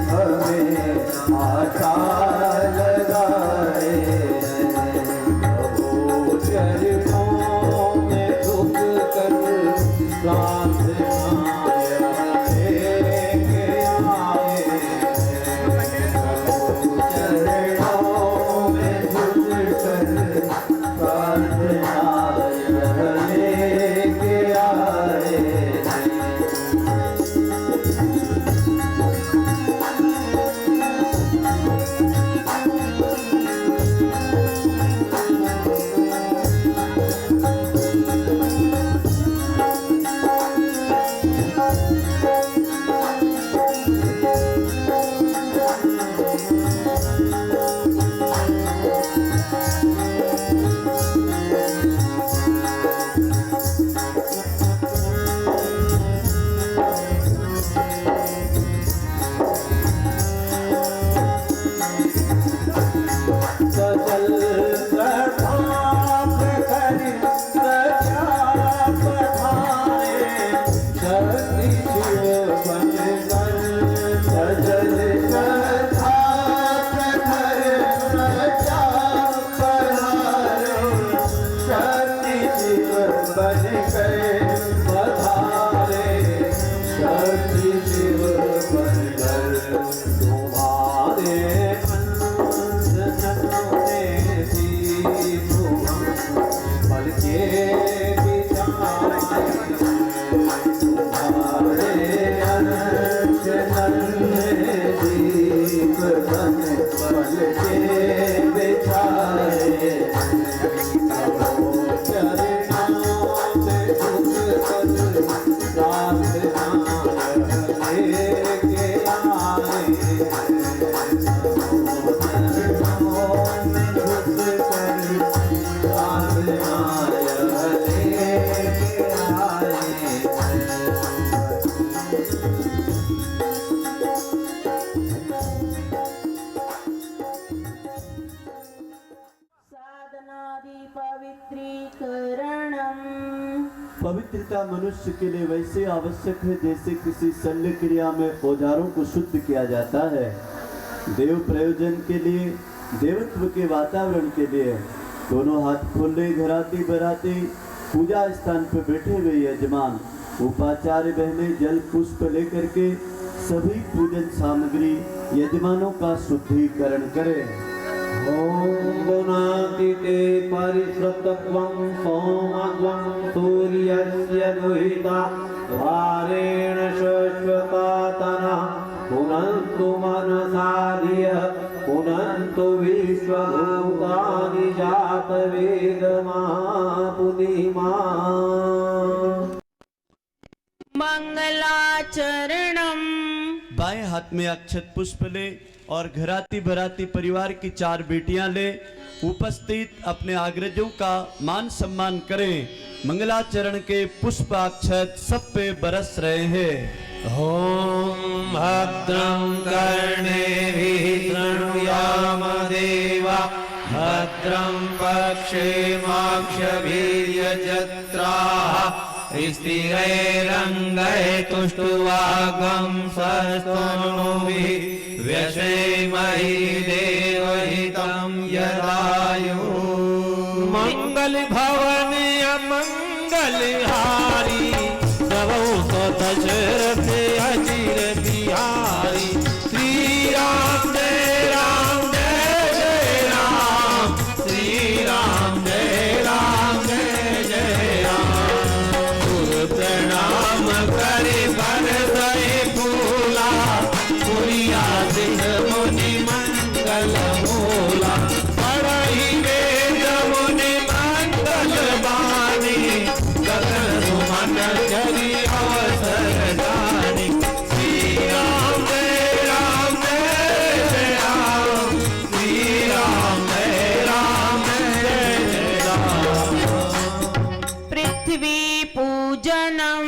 हमें आशा लगाए प्रभु चरणों में झुक कर प्रार्थना लेके आए प्रभु चरणों में झुक कर प्रार्थना लेके आए पवित्रता मनुष्य के लिए वैसे आवश्यक है जैसे किसी शल्य क्रिया में औजारों को शुद्ध किया जाता है। देव प्रयोजन के लिए, देवत्व के वातावरण के लिए दोनों हाथ खोले घराती बराती पूजा स्थान पर बैठे हुए यजमान उपाचार्य बहने जल पुष्प लेकर के सभी पूजन सामग्री यजमानों का शुद्धिकरण करें। ओम गुणातीते परिश्रुतत्वं सोमत्वं सूर्यस्य दुहिता द्वारेण शाश्वतातनः पुनन्तु मनसा धियः पुनन्तु विश्वभूतानि जातवेदमा पुनिमा मंगलाचरणम। बाएं हाथ में अक्षत पुष्प ले और घराती भराती परिवार की 4 बेटियां ले उपस्थित अपने अग्रजों का मान सम्मान करें। मंगलाचरण के पुष्प अक्षत सब पे बरस रहे हैं। ओम भद्रं कर्णेभिः शृणुयाम देवा भद्रं पश्येमाक्षभिर्यजत्राः स्थिरैरङ्गैस्तुष्ट्वागं सस्तनूभिः व्यशेमहि देवहितं यदायुः। मंगल भवन अमंगलहारी नवो दशरथ अचिर बिहारी श्री राम जय राम जय जय राम श्री राम जय जय राम। प्रणाम करे बरसै फूला पुरिया सिंह मुनि मंगल मूला पढ़ई वेद मुनि मंगल बानी गगन सुमन चरी अवसर दानी। श्री राम जय राम जय जय राम श्री राम जय जय राम। पृथ्वी पूजनम।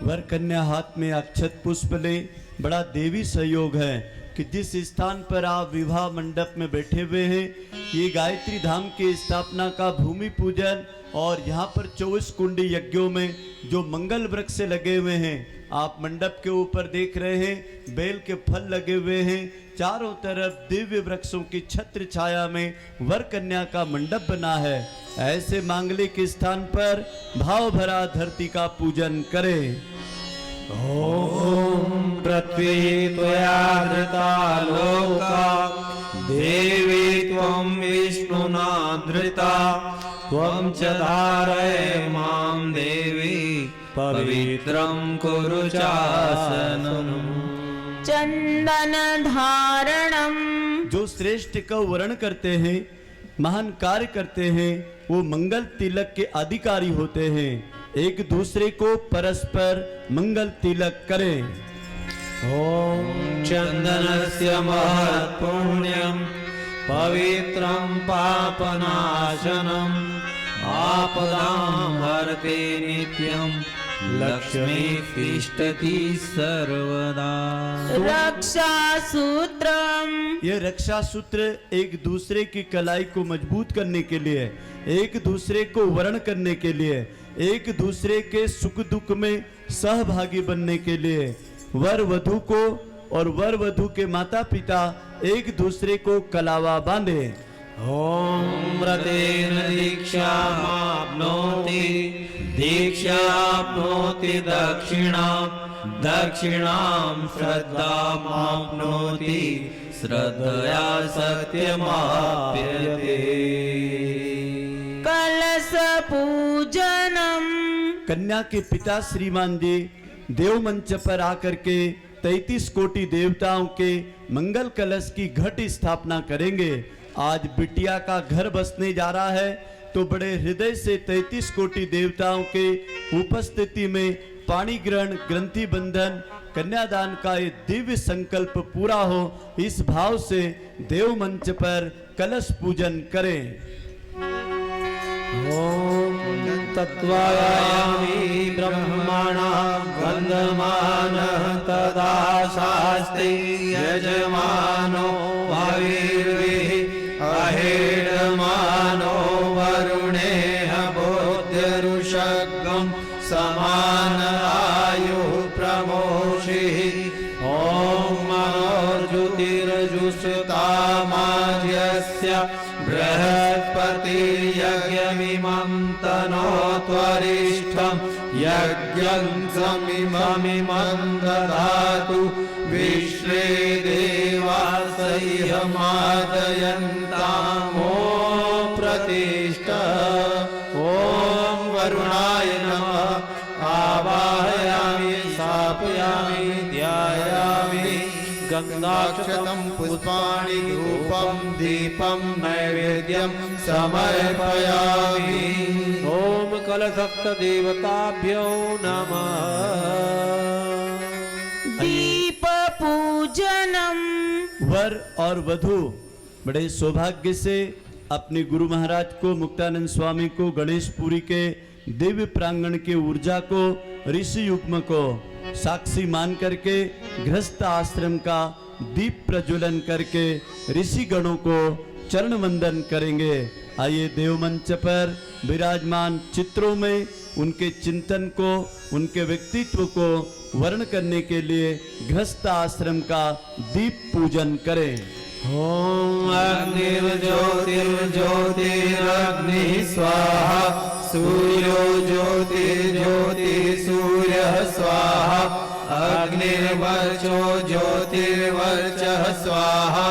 वर कन्या हाथ में अक्षत पुष्प ले। बड़ा देवी सहयोग है कि जिस स्थान पर आप विवाह मंडप में बैठे हुए हैं ये गायत्री धाम की स्थापना का भूमि पूजन और यहाँ पर 24 कुंडी यज्ञों में जो मंगल वृक्ष से लगे हुए हैं आप मंडप के ऊपर देख रहे हैं, बेल के फल लगे हुए हैं, चारों तरफ दिव्य वृक्षों की छत्र छाया में वर कन्या का मंडप बना है। ऐसे मांगलिक स्थान पर भाव भरा धरती का पूजन करें। ॐ पृथ्वी त्वया धृता लोका देवी त्वं विष्णुना धृता त्वं च धारय मां देवी पवित्रं कुरु चासनम्। चंदन धारणम। जो श्रेष्ठ का वर्ण करते हैं, महान कार्य करते हैं, वो मंगल तिलक के अधिकारी होते हैं। एक दूसरे को परस्पर मंगल तिलक करें। ॐ चन्दनस्य महत्पुण्यं पवित्रं पापनाशनम् आपदां हरते नित्यं लक्ष्मी तिष्ठति सर्वदा। रक्षा सूत्रम। यह रक्षा सूत्र एक दूसरे की कलाई को मजबूत करने के लिए, एक दूसरे को वर्ण करने के लिए, एक दूसरे के सुख दुख में सहभागी बनने के लिए, वर वधु को और वर वधु के माता पिता एक दूसरे को कलावा बांधे। ॐ व्रतेन दीक्षामाप्नोति दीक्षाप्नोति दक्षिणां दक्षिणां श्रद्धामाप्नोति श्रद्धया सत्यमाप्यते। कलश पूजनम। कन्या के पिता श्रीमान जी देव मंच पर आकर के 33 कोटि देवताओं के मंगल कलश की घट स्थापना करेंगे। आज बिटिया का घर बसने जा रहा है, तो बड़े हृदय से 33 कोटि देवताओं के उपस्थिति में पाणी ग्रहण, ग्रंथि बंधन, कन्यादान का ये दिव्य संकल्प पूरा हो, इस भाव से देव मंच पर कलश पूजन करें। ॐ तत्त्वायामि ब्रह्मणा वन्दमानः तदा शास्ति यजमानो वायुर्भिः अहेडमानो वरुणेह बोध्यरुषग्गं समान आयुः प्रमोषिः। ॐ मनोर्ज्योतिर्जुषतामाज्यस्य बृहस्पतिर्यज्ञमिमं तनोत्वरिष्ठं यज्ञं समिमं दधातु विश्वे देवासह्यमादयन्तामो प्रतिष्ठा। ॐ वरुणाय नमः आवाहयामि स्थापयामि ध्यायामि गन्धाक्षतं पुष्पाणि धूपं दीपं नैवेद्यं समर्पयामि। ॐ कलशक्त देवताभ्यो नमः। दीप पूजनम। वर और वधु बड़े सौभाग्य से अपने गुरु महाराज को, मुक्तानंद स्वामी को, गणेश पुरी के दिव्य प्रांगण के ऊर्जा को, ऋषि युग्म को साक्षी मान करके गृहस्थ आश्रम का दीप प्रज्वलन करके ऋषि गणों को चरण वंदन करेंगे। आइए देव मंच पर विराजमान चित्रों में उनके चिंतन को, उनके व्यक्तित्व को वर्ण करने के लिए गृहस्थ आश्रम का दीप पूजन करें। ॐ अग्निर्ज्योतिर्ज्योतिरग्निः स्वाहा सूर्यो ज्योतिर्ज्योतिसूर्यः स्वाहा अग्निर्वर्चो ज्योतिर्वर्चः स्वाहा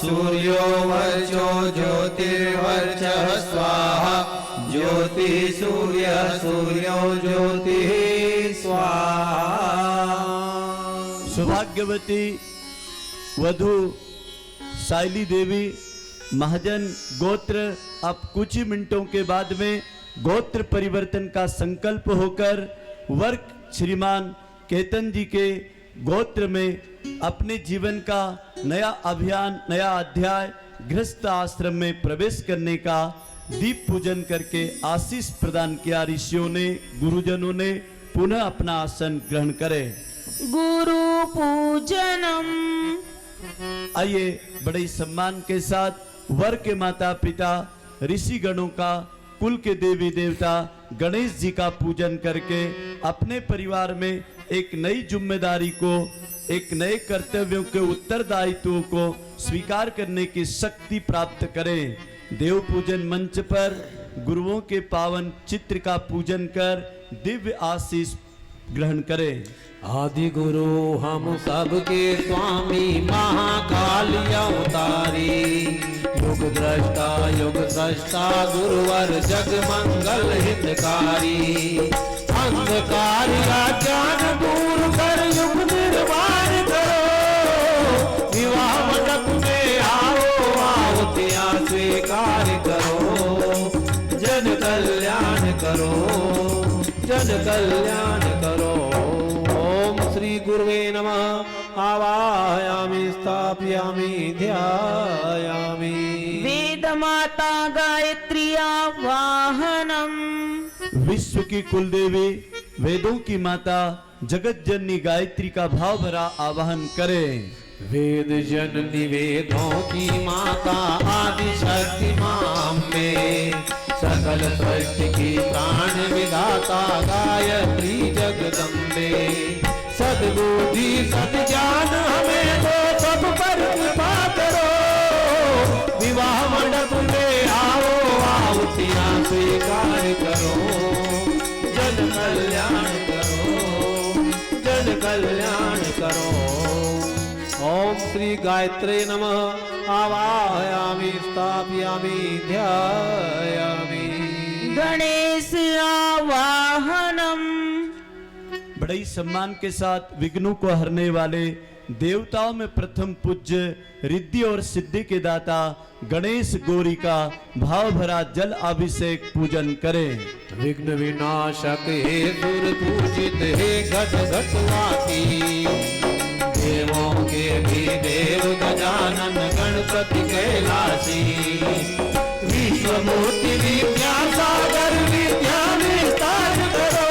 सूर्यो वर्चो ज्योतिर्वर्चः स्वाहा ज्योतिसूर्यः सूर्यो ज्योतिः स्वाहा। सौभाग्यवती वधु साइली देवी महाजन गोत्र अब कुछ ही मिनटों के बाद में गोत्र परिवर्तन का संकल्प होकर वर्क श्रीमान केतन जी के गोत्र में अपने जीवन का नया अभियान, नया अध्याय गृहस्थ आश्रम में प्रवेश करने का दीप पूजन करके आशीष प्रदान किया। ऋषियों ने, गुरुजनों ने पुनः अपना आसन ग्रहण करें। गुरु पूजनम। आइए बड़े सम्मान के साथ वर के माता पिता, ऋषि गणों का, कुल के देवी देवता गणेश जी का पूजन करके अपने परिवार में एक नई जिम्मेदारी को, एक नए कर्तव्यों के उत्तरदायित्व को स्वीकार करने की शक्ति प्राप्त करें। देव पूजन मंच पर गुरुओं के पावन चित्र का पूजन कर दिव्य आशीष ग्रहण करें। आदि गुरु हम सबके स्वामी महाकाल अवतारी, युग दृष्टा युग सृष्टा गुरुवर जग मंगल हितकारी। अंधकार ज्ञान दूर कर युग निर्वाण करो, विवाह मंडप में आओ आवतियां स्वीकार करो। जन कल्याण करो, जन कल्याण करो। ओम श्री गुरुवे नमः। आवाहयामि स्थापयामि ध्यायामि। वेद माता गायत्री आवाहनम। विश्व की कुलदेवी, वेदों की माता, जगत जननी गायत्री का भाव भरा आवाहन करें। वेद जननी वेदों की माता आदि शक्ति मां में, सकल सृष्टि की प्राण विधाता गायत्री जगदम्बे। सद्बुद्धि सद्ज्ञान हमें दो, सब पर कृपा करो। विवाह मंडप में आओ आवतियां स्वीकार करो। जन कल्याण करो, जन कल्याण करो। ओम श्री गायत्रे नमः। आवाहयामि स्थापयामि ध्यायामि। गणेश आवाहनम। बड़े ही सम्मान के साथ विघ्नों को हरने वाले देवताओं में प्रथम पूज्य रिद्धि और सिद्धि के दाता गणेश गौरी का भाव भरा जल अभिषेक पूजन करें। विघ्न विनाशक हे सुर पूजित हे घट घटवासी, देवों के भी देव गजानन गणपति कैलासी। विश्वमूर्ति विद्या सागर विद्या विस्तार करो।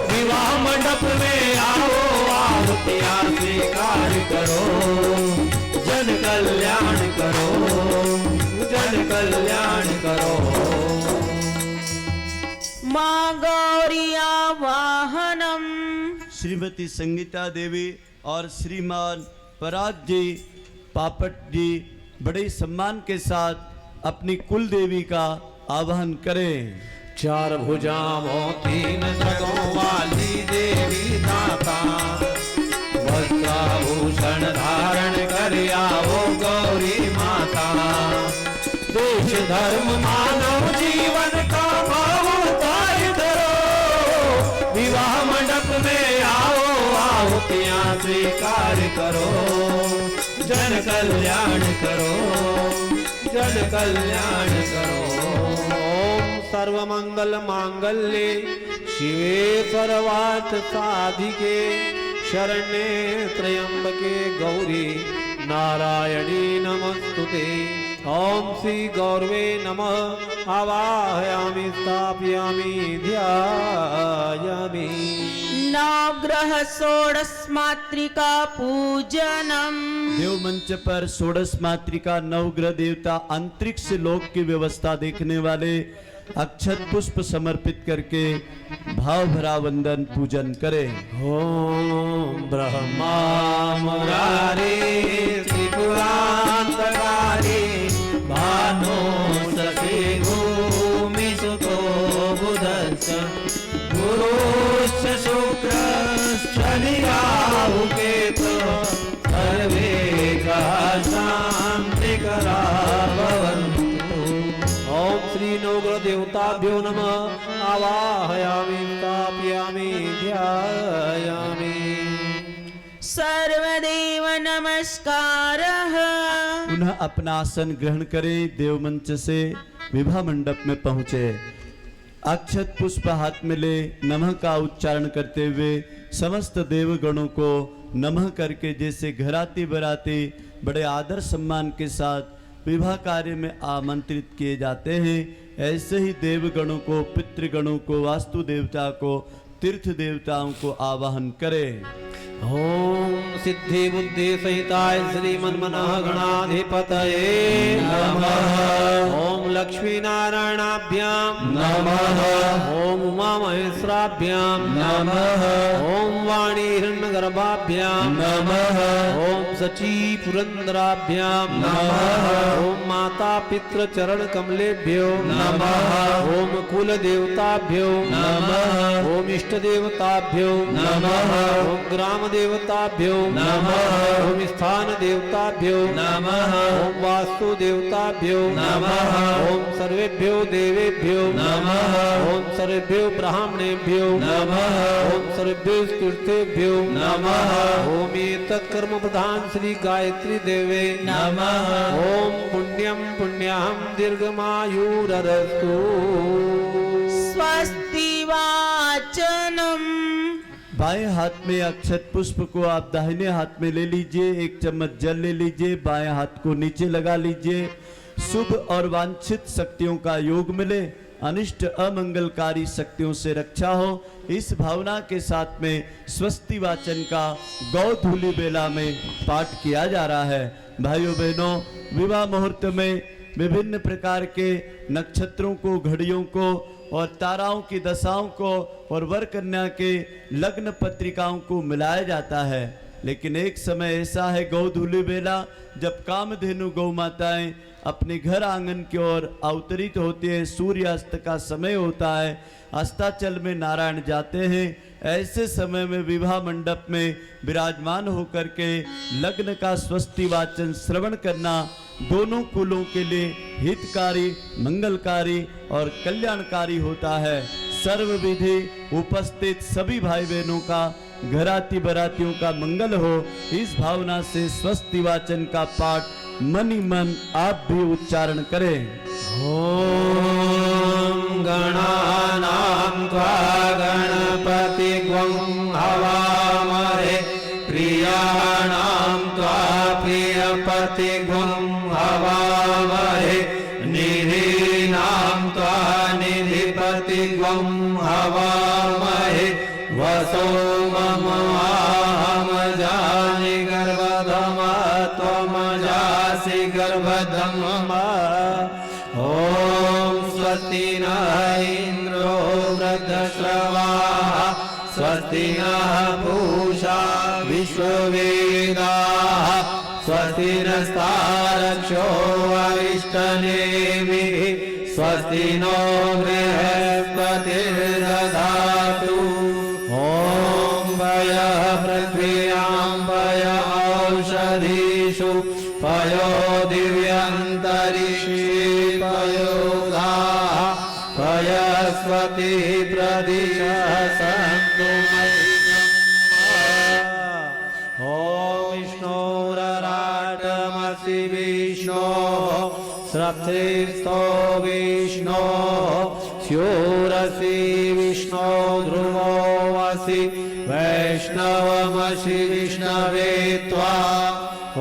विवाह मंडप में आओ आवतियां स्वीकार करो। जन कल्याण करो, जन कल्याण करो। माँ गौरी आवाहनम। श्रीमती संगीता देवी और श्रीमान पराग जी पापट जी बड़े सम्मान के साथ अपनी कुल देवी का आवाहन करें। चार भुजाओं तीन सगों वाली देवी दाता, वस्त्राभूषण धारण कर आओ गौरी माता। देश धर्म मानव जीवन का भाव उतार करो। विवाह मंडप में आओ आवतियां स्वीकार करो। जन कल्याण करो, जन कल्याण करो। ओम सर्वमंगल मांगल्ये शिवे सर्वार्थ साधिके, शरण्ये त्र्यंबके गौरी नारायणी नमस्तुते। ओम श्री गौरवे नमः। आवाहयामि स्थापयामि ध्यायामि। नवग्रह षोडश मातृका पूजनम। देव मंच पर षोडश मातृका नवग्रह देवता अंतरिक्ष लोक की व्यवस्था देखने वाले अक्षत पुष्प समर्पित करके भाव भरा वंदन पूजन करें। ओम ब्रह्मा मुरारे त्रिपुरांतकारे, भानो सखे भूमि सुतो बुधश्च, गुरुश्च शुक्रश्च राहु केतु, सर्वे ग्रहाः शान्तिकरा भवन्तु। ओम श्री नवग्रह देवताभ्यो नमः। आवाहयामि स्थापयामि ध्यायामि। सर्वदेव नमस्कारः। पुनः अपना आसन ग्रहण करें। देव मंच से विवाह मंडप में पहुंचे। अक्षत पुष्प हाथ में ले नमः का उच्चारण करते हुए समस्त देवगणों को नमः करके जैसे घराती बराती बड़े आदर सम्मान के साथ विवाह कार्य में आमंत्रित किए जाते हैं, ऐसे ही देवगणों को, पितृगणों को, वास्तु देवता को, तीर्थ देवताओं को आवाहन करें। ओम सिद्धि बुद्धि सहिताय श्रीमन्मनः गणाधिपतये नमः। ओम लक्ष्मी नारायणाभ्यां नमः। ओम उमा महेश्वराभ्यां नमः। ओम वाणी हिरण्यगर्भाभ्यां नमः। ओम सची पुरंदराभ्यां नमः। ओम माता पितृ चरण कमलेभ्यो नमः। ओम कुल देवताभ्यो नमः। ओम इष्ट देवताभ्यो नमः। ओम ग्राम देवताभ्यो नमः। ओम स्थान देवताभ्यो नमः। ओम वास्तु देवताभ्यो नमः। ओम सर्वेभ्यो देवेभ्यो नमः। ओम सर्वेभ्यो ब्राह्मणेभ्यो नमः। ओम सर्वेभ्यो तीर्थेभ्यो नमः। ओम एतत्कर्म प्रधान श्री गायत्री देवे नमः। ओम पुण्यं पुण्याहं दीर्घमायुरस्तु। स्वस्ति वाचनम्। बाएं हाथ में अक्षत पुष्प को आप दाहिने हाथ में ले लीजिए। एक चम्मच जल ले लीजिए। बाएं हाथ को नीचे लगा लीजिए। शुभ और वांछित शक्तियों का योग मिले, अनिष्ट अमंगलकारी शक्तियों से रक्षा हो, इस भावना के साथ में स्वस्ति वाचन का गौधूली बेला में पाठ किया जा रहा है। भाइयों बहनों, विवाह मुहूर्त में विभिन्न प्रकार के नक्षत्रों को, घड़ियों को और ताराओं की दशाओं को और वर कन्या के लग्न पत्रिकाओं को मिलाया जाता है। लेकिन एक समय ऐसा है गौधूली बेला, जब कामधेनु गौ माताएं अपने घर आंगन की ओर अवतरित होती है। सूर्यास्त का समय होता है, अस्ताचल में नारायण जाते हैं। ऐसे समय में विवाह मंडप में विराजमान होकर के लग्न का स्वस्ति वाचन श्रवण करना दोनों कुलों के लिए हितकारी, मंगलकारी और कल्याणकारी होता है। सर्व विधि उपस्थित सभी भाई बहनों का, घराती बरातियों का मंगल हो, इस भावना से स्वस्ति वाचन का पाठ मन ही मन आप भी उच्चारण करें। ओम गणानां त्वा गणपतिग्वं हवामहे प्रियाणां त्वा प्रियपतिग्वं हवामहे निधीनां त्वा निधिपतिग्वं हवामहे वसो मम जानि गर्भधम त्वं जासि गर्भधम। ओम स्वस्ति न इंद्रो वृद्धश्रवाः स्वस्ति नः पूषा विश्ववेदाः स्वस्ति नस्तारक्षो अरिष्टनेमिः स्वस्ति नो बृहस्पतिर्दधातु। ओम वयः पृथ्व्यां वय औषधीषु पयो दिव्यन्तरिक्षे पयोधाः पयस्वती प्रदिशः सन्तु मह्यम्। ओम विष्णोरराटमसि विष्णोः श्रद्धेस्तो विष्णोः स्योरसि विष्णो ध्रुवोऽसि वैष्णवमसि विष्णवे त्वा।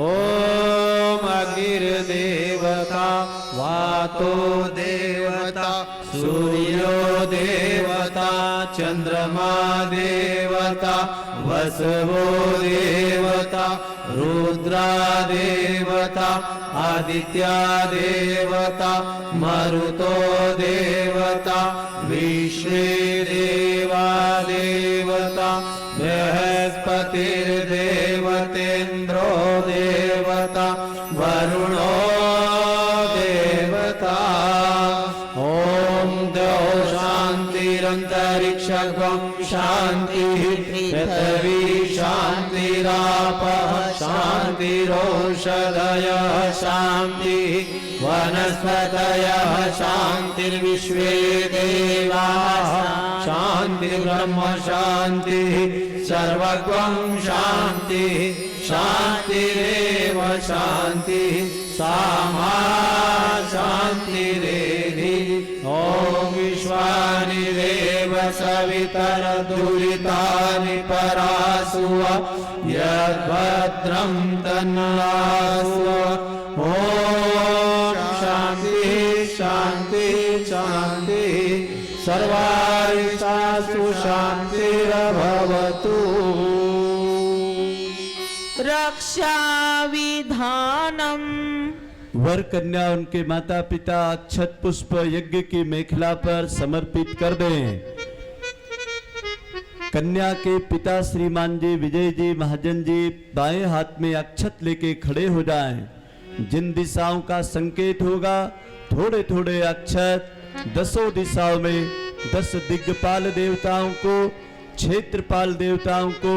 ओम अग्निर्देवता वातो देवता सूर्यो देवता चंद्रमा देवता वसवो देवता रुद्रा देवता आदित्या देवता मरुतो देवता विष्णु देवा देवता बृहस्पतिर्देवतेन्द्रो देवता वरुणो देवता। ओम द्यौ शान्तिरन्तरिक्षगं शान्तिः पृथिवी शान्तिरापः शान्तिरोषधयः शान्तिः वनस्पतयः शान्तिर्विश्वे देवाः शान्तिर्ब्रह्म शान्तिः सर्वगं शान्तिः शान्तिरेव शान्तिः सामा शान्तिरेधि। ओम विश्वानि देव सवितरदुरितानि परासुव यद्भद्रं तन्नासुव। ओम शान्तिः शान्तिः शान्तिः सर्वारिष्टासु शान्तिरभवतु। रक्षा विधानम। वर कन्या उनके माता पिता अक्षत पुष्प यज्ञ की मेखला पर समर्पित कर दें। कन्या के पिता श्रीमान जी विजय जी महाजन जी बाएं हाथ में अक्षत लेके खड़े हो जाएं। जिन दिशाओं का संकेत होगा थोड़े थोड़े अक्षत 10 दिशाओं में 10 दिग्पाल देवताओं को, क्षेत्रपाल देवताओं को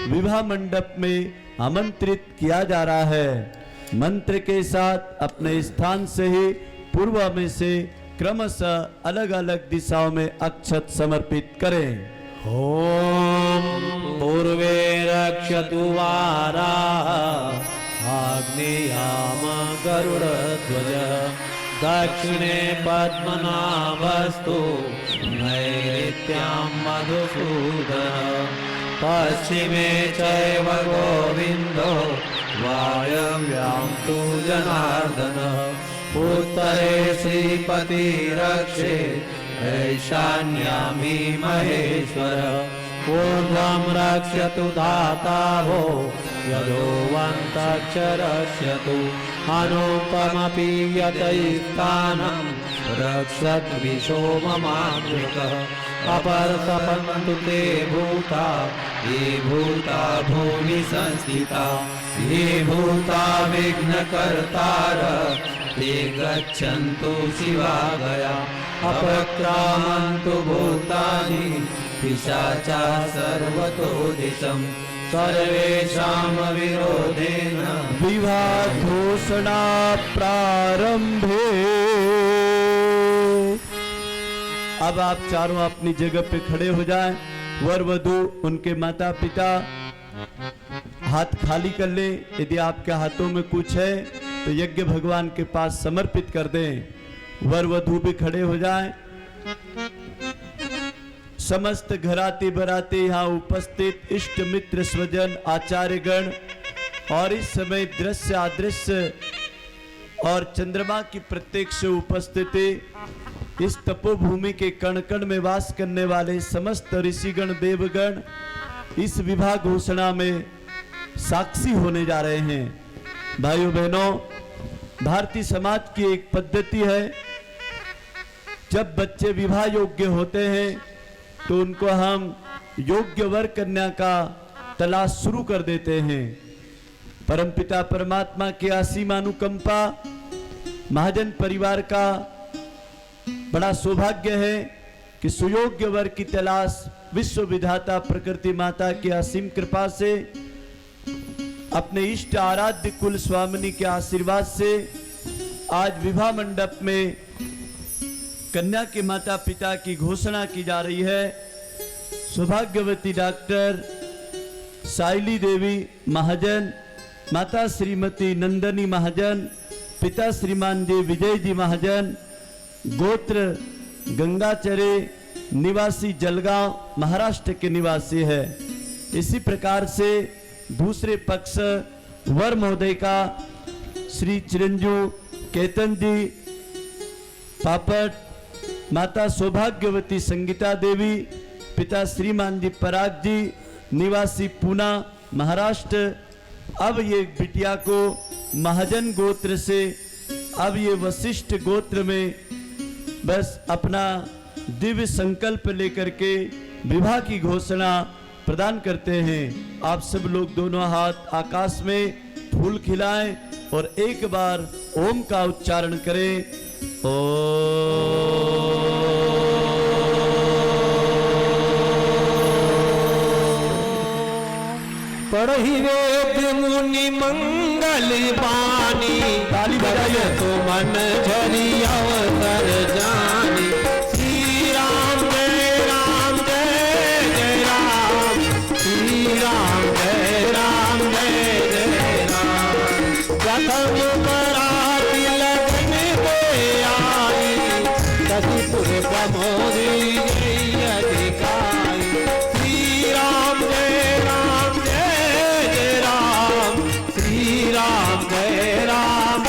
विवाह मंडप में आमंत्रित किया जा रहा है। मंत्र के साथ अपने स्थान से ही पूर्व में से क्रमशः अलग अलग दिशाओं में अक्षत समर्पित करें। ॐ पूर्वे रक्षतु वाराः आग्नेयाम गरुडध्वज दक्षिणे पद्मनाभस्तु नैऋत्यां मधुसूदन पश्चिमे चैव गोविन्दो वायव्यां तु जनार्दन उत्तरे श्रीपतिरक्षे ईशान्यां हि महेश्वर ऊर्ध्वं रक्षतु धाता भो यदोऽन्तक्षरस्यतु अनुपमपि यतैस्थानं रक्षद्विशो ममामृतः अपरतपन्तु ते भूता ये भूता भूमि संस्थिता ये भूता विघ्नकर्तार ते गच्छन्तु शिवागया अपक्रामन्तु भूतानि पिशाचा सर्वतो दिशं सर्वेषां विरोधेन विवाह घोषणा प्रारंभे। अब आप चारों अपनी जगह पे खड़े हो जाएं। वर वधू उनके माता पिता हाथ खाली कर लें। यदि आपके हाथों में कुछ है तो यज्ञ भगवान के पास समर्पित कर दें। वर वधू भी खड़े हो जाएं। समस्त घराती बराती यहाँ उपस्थित इष्ट मित्र स्वजन आचार्यगण और इस समय दृश्य अदृश्य और चंद्रमा की प्रत्यक्ष उपस्थिति, इस तपोभूमि के कण कण में वास करने वाले समस्त ऋषिगण देवगण इस विवाह घोषणा में साक्षी होने जा रहे हैं। भाइयों बहनों, भारतीय समाज की एक पद्धति है, जब बच्चे विवाह योग्य होते हैं तो उनको हम योग्य वर कन्या का तलाश शुरू कर देते हैं। परमपिता परमात्मा की असीम अनुकंपा महाजन परिवार का बड़ा सौभाग्य है कि सुयोग्य वर की तलाश विश्व विधाता प्रकृति माता की असीम कृपा से अपने इष्ट आराध्य कुल स्वामिनी के आशीर्वाद से आज विवाह मंडप में कन्या के माता पिता की घोषणा की जा रही है। सौभाग्यवती डॉक्टर साइली देवी महाजन, माता श्रीमती नंदनी महाजन, पिता श्रीमान जी विजय जी महाजन, गोत्र गंगाचरे, निवासी जलगांव महाराष्ट्र के निवासी है। इसी प्रकार से दूसरे पक्ष वर महोदय का श्री चिरंजू केतन जी पापड़, माता सौभाग्यवती संगीता देवी, पिता श्रीमान जी पराग जी निवासी पूना महाराष्ट्र। अब ये बिटिया को महाजन गोत्र से अब ये वशिष्ठ गोत्र में बस अपना दिव्य संकल्प लेकर के विवाह की घोषणा प्रदान करते हैं। आप सब लोग दोनों हाथ आकाश में फूल खिलाएं और एक बार ओम का उच्चारण करें। पढ़ी वेद मुनि मंगल बानी ताली बजाइए तो मन झरी अवसर जानी। श्री राम जय राम जय जय राम, श्री राम जय राम जय जय राम। प्रथम बराती लगन पे आई, सतीपुर प्रमोदी जय अधिकारी। श्री राम जय राम जय जय राम, श्री राम जय राम।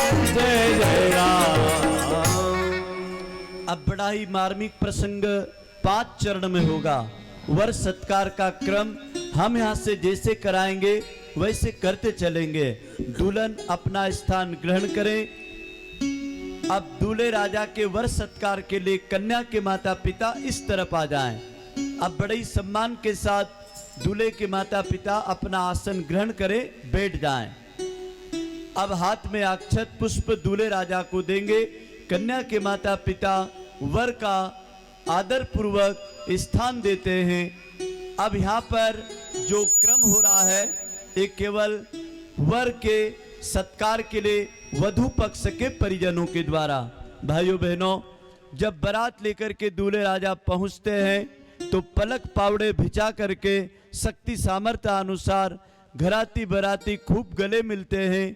अब बड़ा ही मार्मिक प्रसंग 5 चरण में होगा। वर सत्कार का क्रम हम यहाँ से जैसे कराएंगे वैसे करते चलेंगे। दुल्हन अपना स्थान ग्रहण करें। अब दूल्हे राजा के वर सत्कार के लिए कन्या के माता पिता इस तरफ आ जाएं। अब बड़े ही सम्मान के साथ दूल्हे के माता पिता अपना आसन ग्रहण करें, बैठ जाएं। अब हाथ में अक्षत पुष्प दूल्हे राजा को देंगे। कन्या के माता पिता वर का आदर पूर्वक स्थान देते हैं। अब यहाँ पर जो क्रम हो रहा है ये केवल वर के सत्कार के लिए वधु पक्ष के परिजनों के द्वारा। भाइयों बहनों, जब बारात लेकर के दूल्हे राजा पहुंचते हैं तो पलक पावड़े भिजा करके शक्ति सामर्थ्य अनुसार घराती बराती खूब गले मिलते हैं,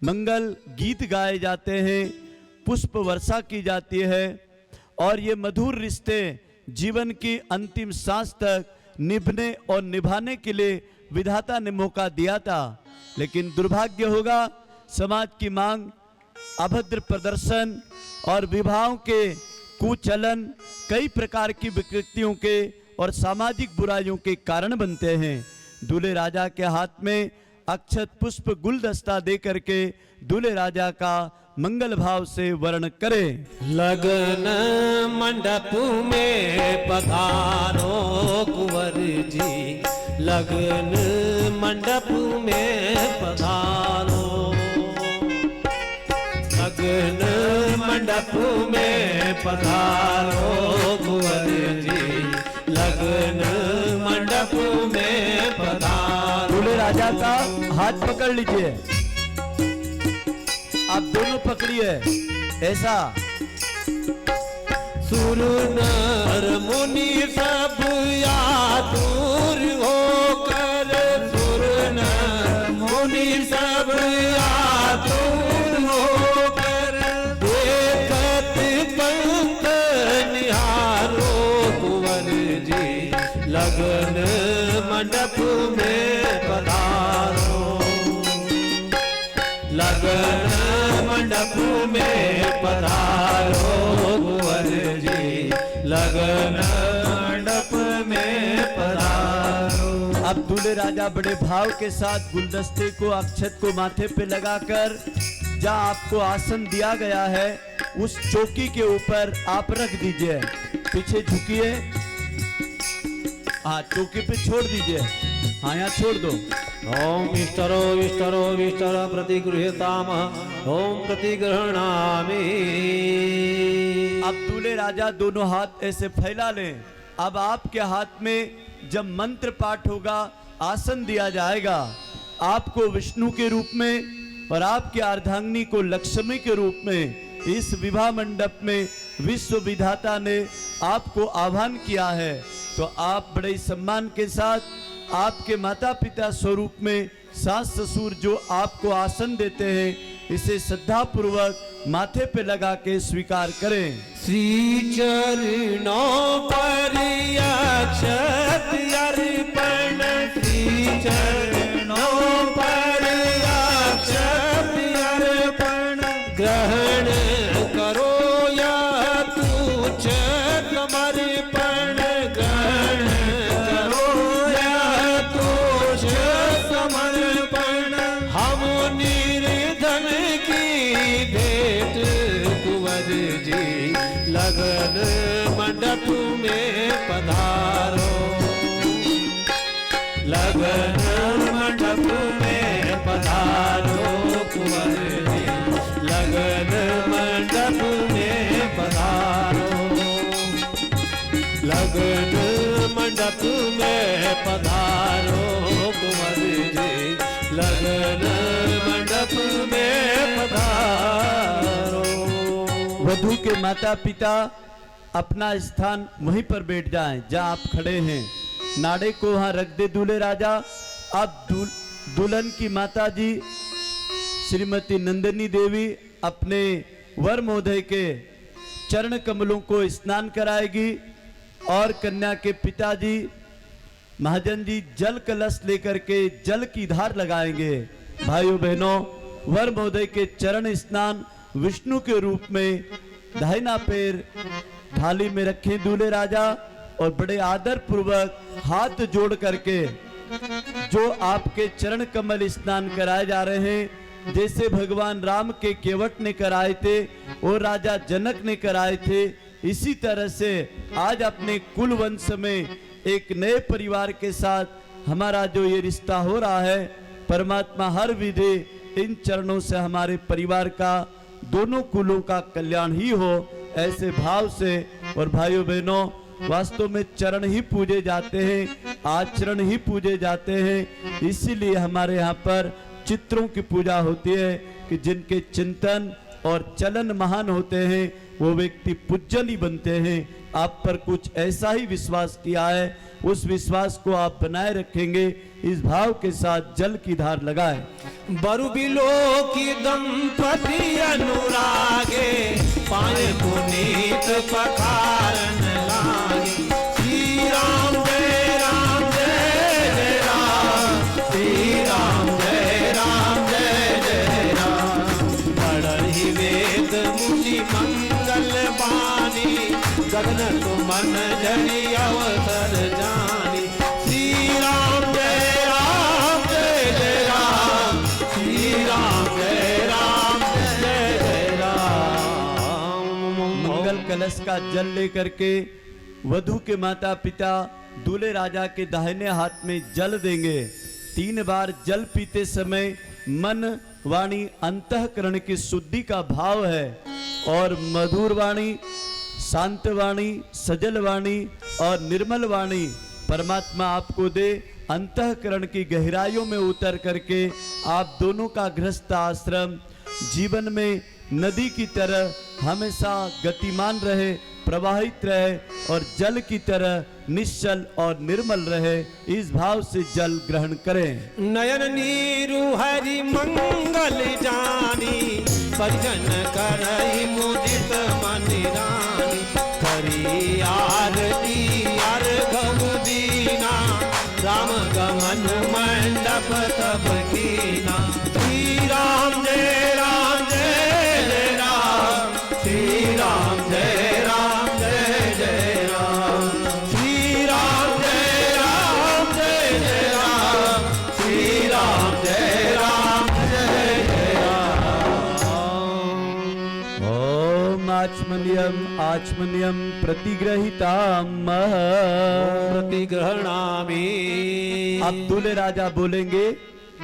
मंगल गीत गाए जाते हैं, पुष्प वर्षा की जाती है और ये मधुर रिश्ते जीवन की अंतिम सांस तक निभने और निभाने के लिए विधाता ने मौका दिया था। लेकिन दुर्भाग्य होगा, समाज की मांग, अभद्र प्रदर्शन और विवाहों के कुचलन कई प्रकार की विकृतियों के और सामाजिक बुराइयों के कारण बनते हैं। दूल्हे राजा के हाथ में अक्षत पुष्प गुलदस्ता दे करके दूल्हे राजा का मंगल भाव से वर्ण करें। लगन मंडप में पधारो कुंवर जी, लगन मंडप में पधारो, लगन मंडप में पधारो कुंवर जी, लगन मंडप में पधारो। दूल्हे राजा का हाथ पकड़ लीजिए, आप दोनों पकड़िए ऐसा। सुर नर मुनि सब आतुर होकर, सुर नर मुनि सब आतुर होकर, देखत पंख निहारो कुंवर जी, लगन मंडप में पधारो, लगन मंडप में पधारो कुंवर जी, लगन मंडप में पधारो। अब दूल्हे राजा बड़े भाव के साथ गुलदस्ते को अक्षत को माथे पे लगाकर जहाँ आपको आसन दिया गया है उस चौकी के ऊपर आप रख दीजिए। पीछे झुकिए, हाँ चौकी पे छोड़ दीजिए, हाँ यहाँ छोड़ दो। ओम विष्टरो विष्टरो विष्टर प्रतिगृह्यताम, ओम प्रतिगृह्णामि। अब दूल्हे राजा दोनों हाथ ऐसे फैला लें। अब आपके हाथ में जब मंत्र पाठ होगा, आसन दिया जाएगा, आपको विष्णु के रूप में और आपके अर्धांगिनी को लक्ष्मी के रूप में इस विवाह मंडप में विश्व विधाता ने आपको आह्वान किया है। तो आप बड़े ही सम्मान के साथ आपके माता पिता स्वरूप में सास ससुर जो आपको आसन देते हैं, इसे श्रद्धा पूर्वक माथे पे लगा के स्वीकार करें। श्री चरणों पर अक्षत अर्पण, श्री चरणों पर अक्षत अर्पण, ग्रहण करो या तुझ समर्पण, ग्रहण करो या तुझ समर्पण, हम निर्धन की भेंट कुंवर जी, लगन मंडप में पधारो, लगन मंडप में पधारो कुंवर जी, लगन मंडप में पधारो, लगन मंडप में पधारो कुंवर जी, लगन मंडप में पधारो। वधू के माता पिता अपना स्थान वहीं पर बैठ जाएं जहां आप खड़े हैं। नाड़े को वहां रख दे दूल्हे राजा। अब दुल्हन की माता जी श्रीमती नंदिनी देवी अपने वर महोदय के चरण कमलों को स्नान कराएगी और कन्या के पिताजी महाजन जी जल कलश लेकर के जल की धार लगाएंगे। भाइयों बहनों, वर महोदय के चरण स्नान विष्णु के रूप में दाहिना पैर थाली में रखें दूल्हे राजा और बड़े आदर पूर्वक हाथ जोड़ करके जो आपके चरण कमल स्नान कराए जा रहे हैं, जैसे भगवान राम के केवट ने कराए थे और राजा जनक ने कराए थे, इसी तरह से आज अपने कुल वंश में एक नए परिवार के साथ हमारा जो ये रिश्ता हो रहा है, परमात्मा हर विधि इन चरणों से हमारे परिवार का, दोनों कुलों का कल्याण ही हो, ऐसे भाव से। और भाइयों बहनों, वास्तव में चरण ही पूजे जाते हैं, आचरण ही पूजे जाते हैं, इसीलिए हमारे यहाँ पर चित्रों की पूजा होती है कि जिनके चिंतन और चलन महान होते हैं वो व्यक्ति पूजनीय बनते हैं। आप पर कुछ ऐसा ही विश्वास किया है, उस विश्वास को आप बनाए रखेंगे, इस भाव के साथ जल की धार लगाए। बरु बिलो की दंपति अनुरागे, पाए पुनीत पखारन लागे। श्री राम जय राम जय जय राम, श्री राम जय राम जय जय राम। पढ़हि वेद मुनि मंगल बानी, गगन तुमन जनि अवसर जानी। श्री राम जय राम जय जय राम, श्री राम जय राम जय जय राम। मंगल कलश का जल लेकर के वधू के माता पिता दूल्हे राजा के दाहिने हाथ में जल देंगे। 3 बार जल पीते समय मन वाणी अंतःकरण की शुद्धि का भाव है, और मधुर वाणी, शांत वाणी, सजल वाणी और निर्मल वाणी परमात्मा आपको दे। अंतःकरण की गहराइयों में उतर करके आप दोनों का गृहस्थ आश्रम जीवन में नदी की तरह हमेशा गतिमान रहे, प्रवाहित रहे और जल की तरह निश्चल और निर्मल रहे। इस भाव से जल ग्रहण करें। नयन नीरु हरि मंगल जानी, परिजन करई मुदित मन रानी। करी आरती अर्घ दीना, राम गमन मंडप तब कीना। श्री राम जय राम जय जय राम, श्री राम जय राम जय जय राम। श्री राम जय राम जय जय राम, श्री राम जय राम जय जय राम। ओम आचमनीयम आचमनीयम प्रतिग्रहिताम प्रतिग्रहणामि। अब दूल्हे राजा बोलेंगे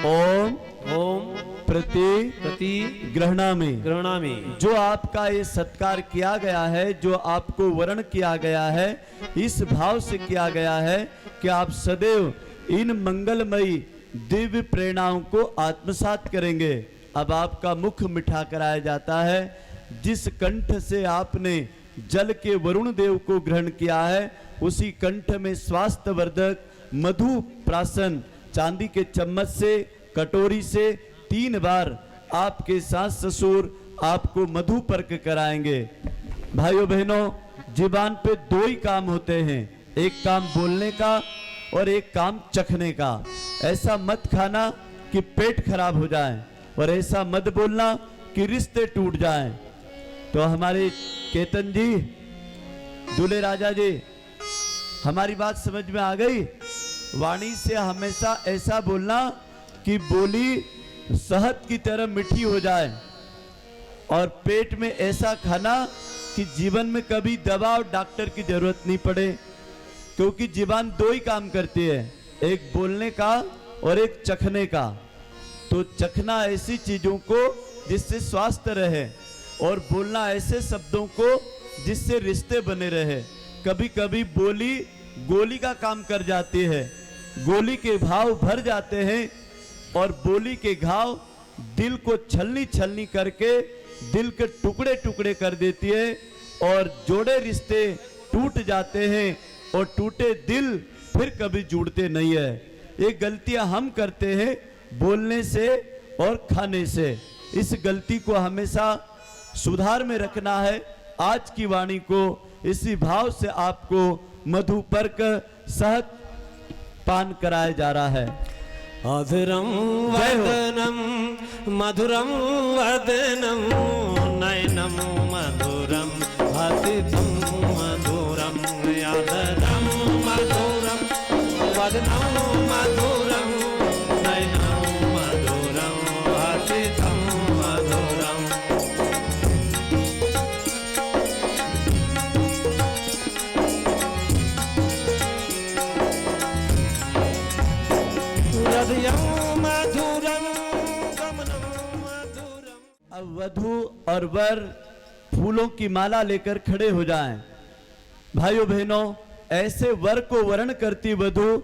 ओम ओम प्रतिग्रहणामि। ग्रहणामि। जो आपका ये सत्कार किया गया है, जो आपको वरण किया गया है, इस भाव से किया गया है कि आप सदैव इन मंगलमयी दिव्य प्रेरणाओं को आत्मसात करेंगे। अब आपका मुख मिठा कराया जाता है। जिस कंठ से आपने जल के वरुण देव को ग्रहण किया है, उसी कंठ में स्वास्थ्य वर्धक मधु प्राशन चांदी के चम्मच से, कटोरी से 3 बार आपके सास ससुर आपको मधु पर्क कराएंगे। भाइयों बहनों, जीवान पे 2 ही काम होते हैं, एक काम बोलने का और एक काम चखने का। ऐसा मत खाना कि पेट खराब हो जाए, और ऐसा मत बोलना कि रिश्ते टूट जाएं। तो हमारे केतन जी, दूल्हे राजा जी, हमारी बात समझ में आ गई? वाणी से हमेशा ऐसा बोलना कि बोली शहद की तरह मीठी हो जाए, और पेट में ऐसा खाना कि जीवन में कभी दवा और डॉक्टर की जरूरत नहीं पड़े, क्योंकि जीवन 2 ही काम करती है, एक बोलने का और एक चखने का। तो चखना ऐसी चीजों को जिससे स्वास्थ्य रहे, और बोलना ऐसे शब्दों को जिससे रिश्ते बने रहे। कभी कभी बोली गोली का काम कर जाती है, गोली के भाव भर जाते हैं, और बोली के घाव दिल को छलनी छलनी करके दिल के टुकड़े टुकड़े कर देती है, और जोड़े रिश्ते टूट जाते हैं, और टूटे दिल फिर कभी जुड़ते नहीं है। ये गलतियां हम करते हैं बोलने से और खाने से। इस गलती को हमेशा सुधार में रखना है। आज की वाणी को इसी भाव से आपको मधुपर्क शहद पान कराया जा रहा है। अधुरम वदनम मधुरम वदनम, नयनम मधुरम हसितम मधुरम, अधुरम मधुरम वदनम मधुरम। अब वधू और वर फूलों की माला लेकर खड़े हो जाएं। भाइयों बहनों, ऐसे वर को वरण करती वधू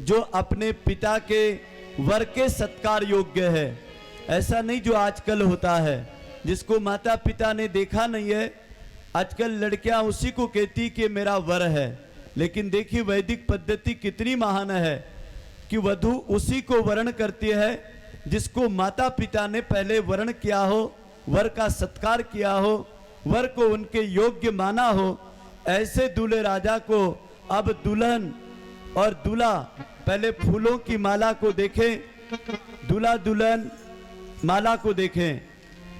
जो अपने पिता के वर के सत्कार योग्य है। ऐसा नहीं जो आजकल होता है, जिसको माता पिता ने देखा नहीं है। आजकल लड़कियां उसी को कहती कि मेरा वर है, लेकिन देखिए वैदिक पद्धति कितनी महान है कि वधू उसी को वरण करती है जिसको माता पिता ने पहले वरण किया हो, वर का सत्कार किया हो, वर को उनके योग्य माना हो। ऐसे दूल्हे राजा को अब दुल्हन और दूल्हा पहले फूलों की माला को देखें, दूल्हा दुल्हन माला को देखें।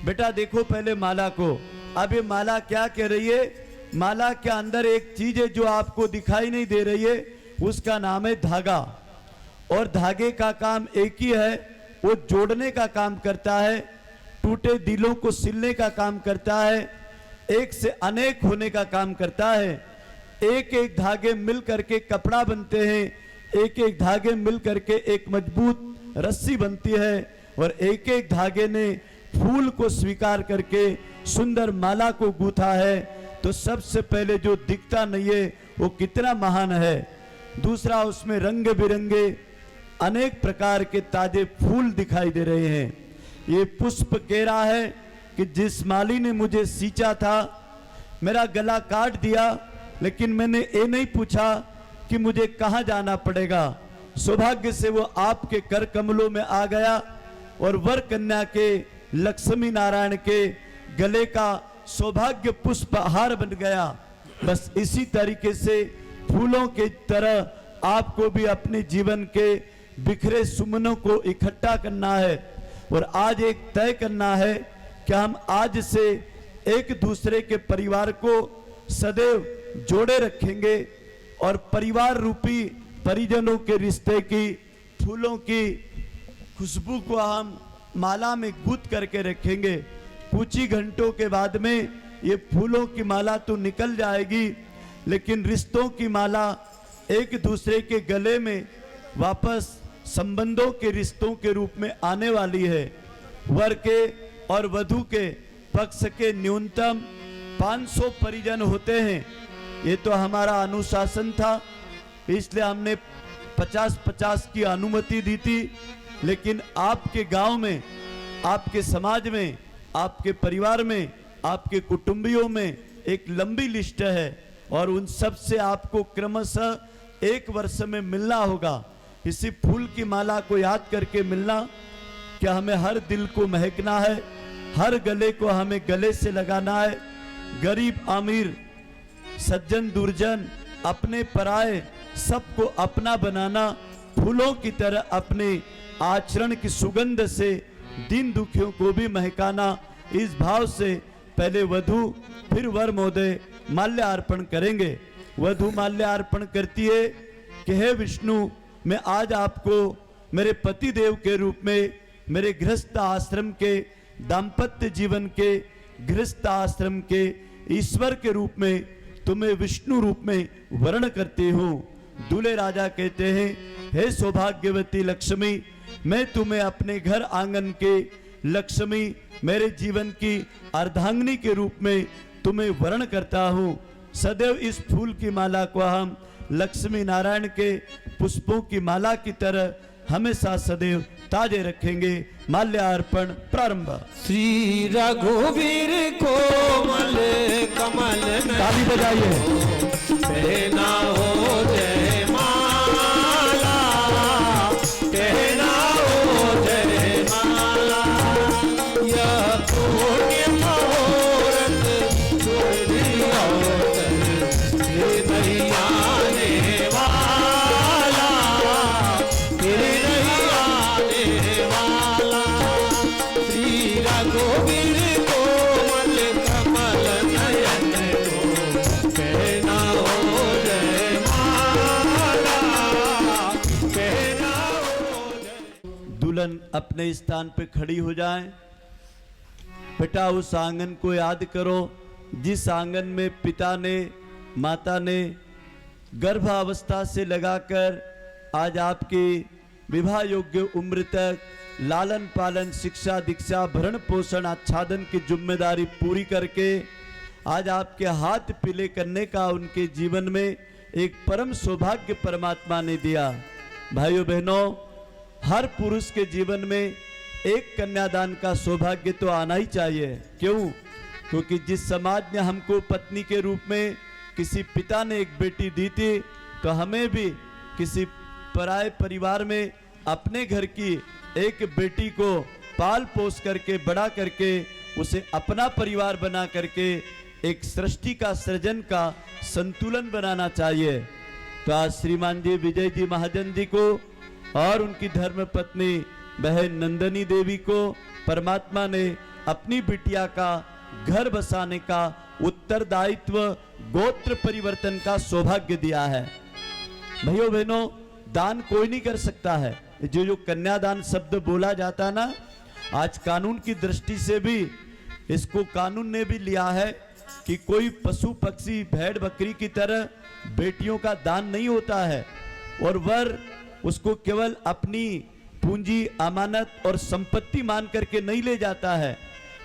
बेटा देखो पहले माला को। अब ये माला क्या कह रही है? माला के अंदर एक चीज है जो आपको दिखाई नहीं दे रही है, उसका नाम है धागा। और धागे का काम एक ही है, वो जोड़ने का काम करता है, टूटे दिलों को सिलने का काम करता है, एक से अनेक होने का काम करता है। एक एक धागे मिल करके कपड़ा बनते हैं, एक एक धागे मिल करके एक मजबूत रस्सी बनती है, और एक एक धागे ने फूल को स्वीकार करके सुंदर माला को गूंथा है। तो सबसे पहले जो दिखता नहीं है वो कितना महान है। दूसरा, उसमें रंग बिरंगे अनेक प्रकार के ताजे फूल दिखाई दे रहे हैं। ये पुष्प कह रहा है कि जिस माली ने मुझे सींचा था, मेरा गला काट दिया, लेकिन मैंने ये नहीं पूछा कि मुझे कहाँ जाना पड़ेगा। सौभाग्य से वो आपके कर कमलों में आ गया और वर कन्या के लक्ष्मी नारायण के गले का सौभाग्य पुष्प हार बन गया। बस इसी तरीके से फूलों के तरह आपको भी अपने जीवन के बिखरे सुमनों को इकट्ठा करना है, और आज एक तय करना है कि हम आज से एक दूसरे के परिवार को सदैव जोड़े रखेंगे, और परिवार रूपी परिजनों के रिश्ते की फूलों की खुशबू को हम माला में गूंथ करके रखेंगे। कुछ ही घंटों के बाद में ये फूलों की माला तो निकल जाएगी, लेकिन रिश्तों की माला एक दूसरे के गले में वापस संबंधों के रिश्तों के रूप में आने वाली है। वर के और वधू के पक्ष के न्यूनतम 500 परिजन होते हैं। ये तो हमारा अनुशासन था, इसलिए हमने 50-50 की अनुमति दी थी। लेकिन आपके गांव में, आपके समाज में, आपके परिवार में, आपके कुटुंबियों में एक लंबी लिस्ट है, और उन सब से आपको क्रमशः एक वर्ष में मिलना होगा। इसी फूल की माला को याद करके मिलना। क्या हमें हर दिल को महकना है, हर गले को हमें गले से लगाना है। गरीब अमीर, सज्जन दुर्जन, अपने पराए, सबको अपना बनाना, फूलों की तरह अपने आचरण की सुगंध से दीन दुखियों को भी महकाना। इस भाव से पहले वधू फिर वर महोदय माल्यार्पण करेंगे। वधू माल्यार्पण करती है कि हे विष्णु, मैं आज आपको मेरे पति देव के रूप में, मेरे गृहस्थ आश्रम के, दाम्पत्य जीवन के, गृहस्थ आश्रम के ईश्वर के रूप में, तुम्हें विष्णु रूप में वर्ण करती हूँ। दूल्हे राजा कहते हैं, हे सौभाग्यवती लक्ष्मी, मैं तुम्हें अपने घर आंगन के लक्ष्मी, मेरे जीवन की अर्धांगिनी के रूप में तुम्हें वर्ण करता हूँ। सदैव इस फूल की माला को हम लक्ष्मी नारायण के पुष्पों की माला की तरह हमेशा सदैव ताजे रखेंगे। माल्यार्पण प्रारंभ। श्री रघुवीर कोमल कमल ताली बजाइए। कहना हो जय माला, कहना हो जय माला, यह पुण्य मुहूर्त सुरभि अवसर फिर नहीं आने वाला, फिर नहीं आने वाला। श्री रघुवीर कोमल कमल नयन को कहना हो जय माला, कहना हो जय। दुल्हन अपने स्थान पे खड़ी हो जाए। बेटा उस आंगन को याद करो जिस आंगन में पिता ने, माता ने गर्भावस्था से लगाकर आज आपकी विवाह योग्य उम्र तक लालन पालन शिक्षा दीक्षा भरण पोषण आच्छादन की जिम्मेदारी पूरी करके आज आपके हाथ पीले करने का उनके जीवन में एक परम सौभाग्य परमात्मा ने दिया। भाइयों बहनों, हर पुरुष के जीवन में एक कन्यादान का सौभाग्य तो आना ही चाहिए। क्यों? क्योंकि जिस समाज ने हमको पत्नी के रूप में किसी पिता ने एक बेटी दी थी, तो हमें भी किसी पराये परिवार में अपने घर की एक बेटी को पाल पोस करके बड़ा करके उसे अपना परिवार बना करके एक सृष्टि का सृजन का संतुलन बनाना चाहिए। तो आज श्रीमान जी विजय जी महाजन जी को और उनकी धर्म पत्नी बहन नंदनी देवी को परमात्मा ने अपनी बिटिया का घर बसाने का उत्तरदायित्व गोत्र परिवर्तन का सौभाग्य दिया है। भाइयों बहनों, दान कोई नहीं कर सकता है। जो कन्यादान शब्द बोला जाता है ना, आज कानून की दृष्टि से भी इसको कानून ने भी लिया है कि कोई पशु पक्षी भेड़ बकरी की तरह बेटियों का दान नहीं होता है, और वर उसको केवल अपनी पूंजी अमानत और संपत्ति मान करके नहीं ले जाता है।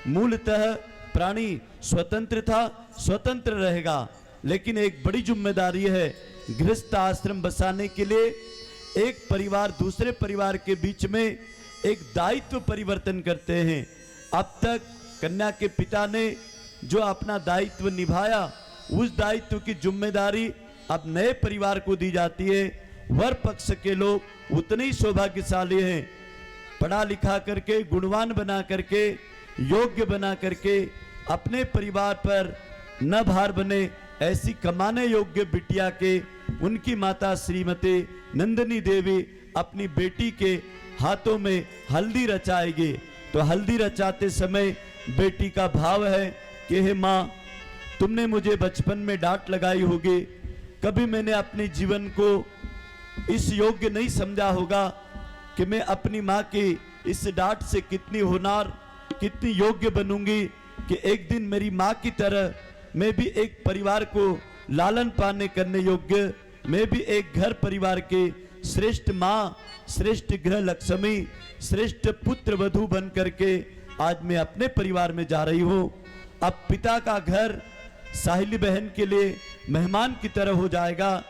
मूलतः प्राणी स्वतंत्र था, स्वतंत्र रहेगा, लेकिन एक बड़ी जिम्मेदारी है गृहस्थ आश्रम बसाने के लिए एक परिवार दूसरे परिवार के बीच में एक दायित्व परिवर्तन करते हैं। अब तक कन्या के पिता ने जो अपना दायित्व निभाया, उस दायित्व की जिम्मेदारी अब नए परिवार को दी जाती है। वर पक्ष के लोग उतने ही सौभाग्यशाली हैं, पढ़ा लिखा करके गुणवान बना करके योग्य बना करके अपने परिवार पर न भार बने ऐसी कमाने योग्य बिटिया के उनकी माता श्रीमती नंदनी देवी अपनी बेटी के हाथों में हल्दी रचाएगी। तो हल्दी रचाते समय बेटी का भाव है कि हे माँ, तुमने मुझे बचपन में डांट लगाई होगी, कभी मैंने अपने जीवन को इस योग्य नहीं समझा होगा कि मैं अपनी माँ की इस डांट से कितनी होनहार कितनी योग्य बनूंगी कि एक दिन मेरी माँ की तरह मैं भी एक परिवार को लालन पाने करने योग्य, मैं भी एक घर परिवार के श्रेष्ठ माँ श्रेष्ठ गृह लक्ष्मी श्रेष्ठ पुत्र वधू बन करके आज मैं अपने परिवार में जा रही हूँ। अब पिता का घर साहिली बहन के लिए मेहमान की तरह हो जाएगा,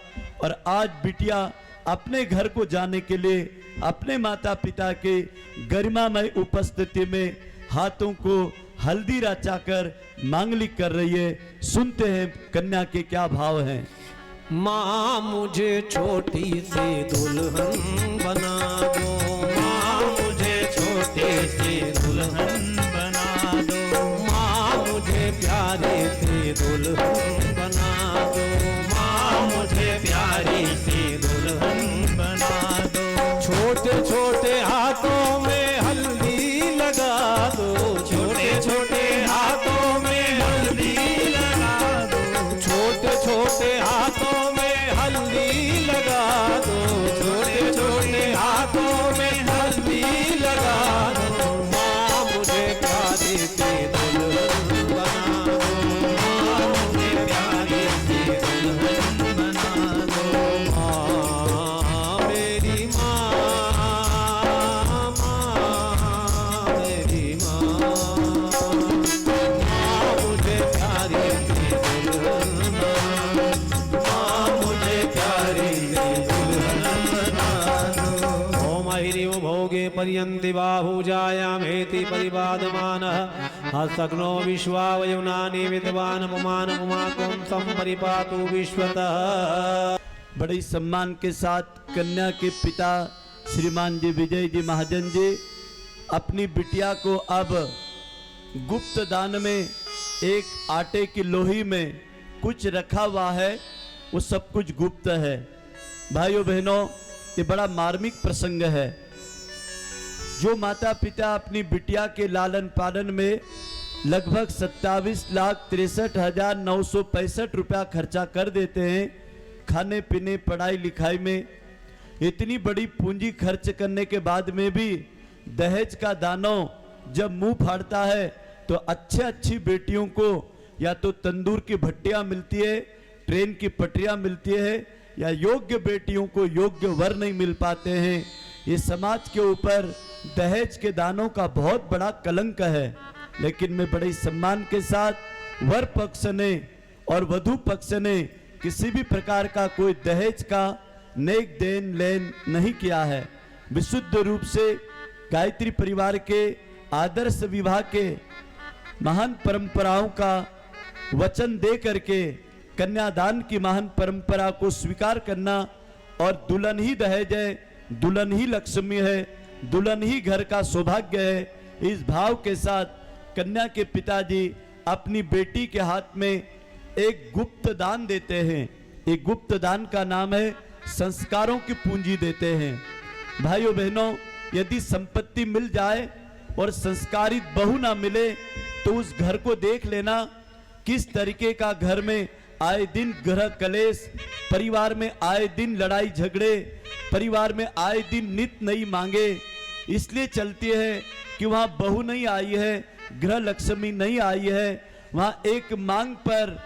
और आज बिटिया अपने घर को जाने के लिए अपने माता पिता के गरिमामय उपस्थिति में हाथों को हल्दी रचाकर मांगलिक कर रही है। सुनते हैं कन्या के क्या भाव हैं। माँ मुझे छोटी सी दुल्हन बना दो, माँ मुझे छोटी सी दुल्हन बना दो, माँ मुझे प्यारी सी दुल्हन बना दो, माँ मुझे प्यारी सी दुल्हन बना दो। छोटे छोटे हाथों में हल्दी लगा दो, छोटे छोटे हाथों में हल्दी लगा दो, छोटे छोटे हाथों में हल्दी लगा दो, छोटे छोटे हाथों में हल्दी लगा दो। माँ मुझे प्यारी सी दुल्हन बना दो, माँ मुझे प्यारी सी दुल्हन बना दो। माँ मेरी माँ, माँ मेरी माँ, माँ मुझे प्यारी सी दुल्हन बना दो, माँ मुझे प्यारी सी दुल्हन बना दो। ओम ऐरीव भोगे पर्यन्ति बाहुजायामेति परिपादमानः हस्तग्नो विश्वावयुनानि विद्वान् पुमान् पुमाकुं संपरिपातु विश्वतः। बड़े सम्मान के साथ कन्या के पिता श्रीमान जी विजय जी महाजन जी अपनी बिटिया को अब गुप्त दान में एक आटे की लोही में कुछ रखा हुआ है, वो सब कुछ गुप्त है। भाइयों बहनों, ये बड़ा मार्मिक प्रसंग है। जो माता पिता अपनी बिटिया के लालन पालन में लगभग 27,63,965 रुपया खर्चा कर देते हैं, खाने पीने पढ़ाई लिखाई में, इतनी बड़ी पूंजी खर्च करने के बाद में भी दहेज का दानव जब मुंह फाड़ता है तो अच्छी बेटियों को या तो तंदूर की भट्टियां मिलती है, ट्रेन की पटरियां मिलती है, या योग्य बेटियों को योग्य वर नहीं मिल पाते हैं। ये समाज के ऊपर दहेज के दानों का बहुत बड़ा कलंक है, लेकिन मैं बड़े सम्मान के साथ वर पक्ष ने और वधू पक्ष ने किसी भी प्रकार का कोई दहेज का नेक देन लेन नहीं किया है। विशुद्ध रूप से गायत्री परिवार के आदर्श विवाह के महान परंपराओं का वचन दे करके कन्यादान की महान परंपरा को स्वीकार करना, और दुल्हन ही दहेज है, दुल्हन ही लक्ष्मी है, दुल्हन ही घर का सौभाग्य है, इस भाव के साथ कन्या के पिताजी अपनी बेटी के हाथ में एक गुप्त दान देते हैं। एक गुप्त दान का नाम है संस्कारों की पूंजी देते हैं। भाइयों बहनों, यदि संपत्ति मिल जाए और संस्कारित बहू ना मिले तो उस घर को देख लेना किस तरीके का घर में आए दिन ग्रह कलेश, परिवार में आए दिन लड़ाई झगड़े, परिवार में आए दिन नित नई मांगे इसलिए चलती है कि वहां बहू नहीं आई है, ग्रह लक्ष्मी नहीं आई है, वहां एक मांग पर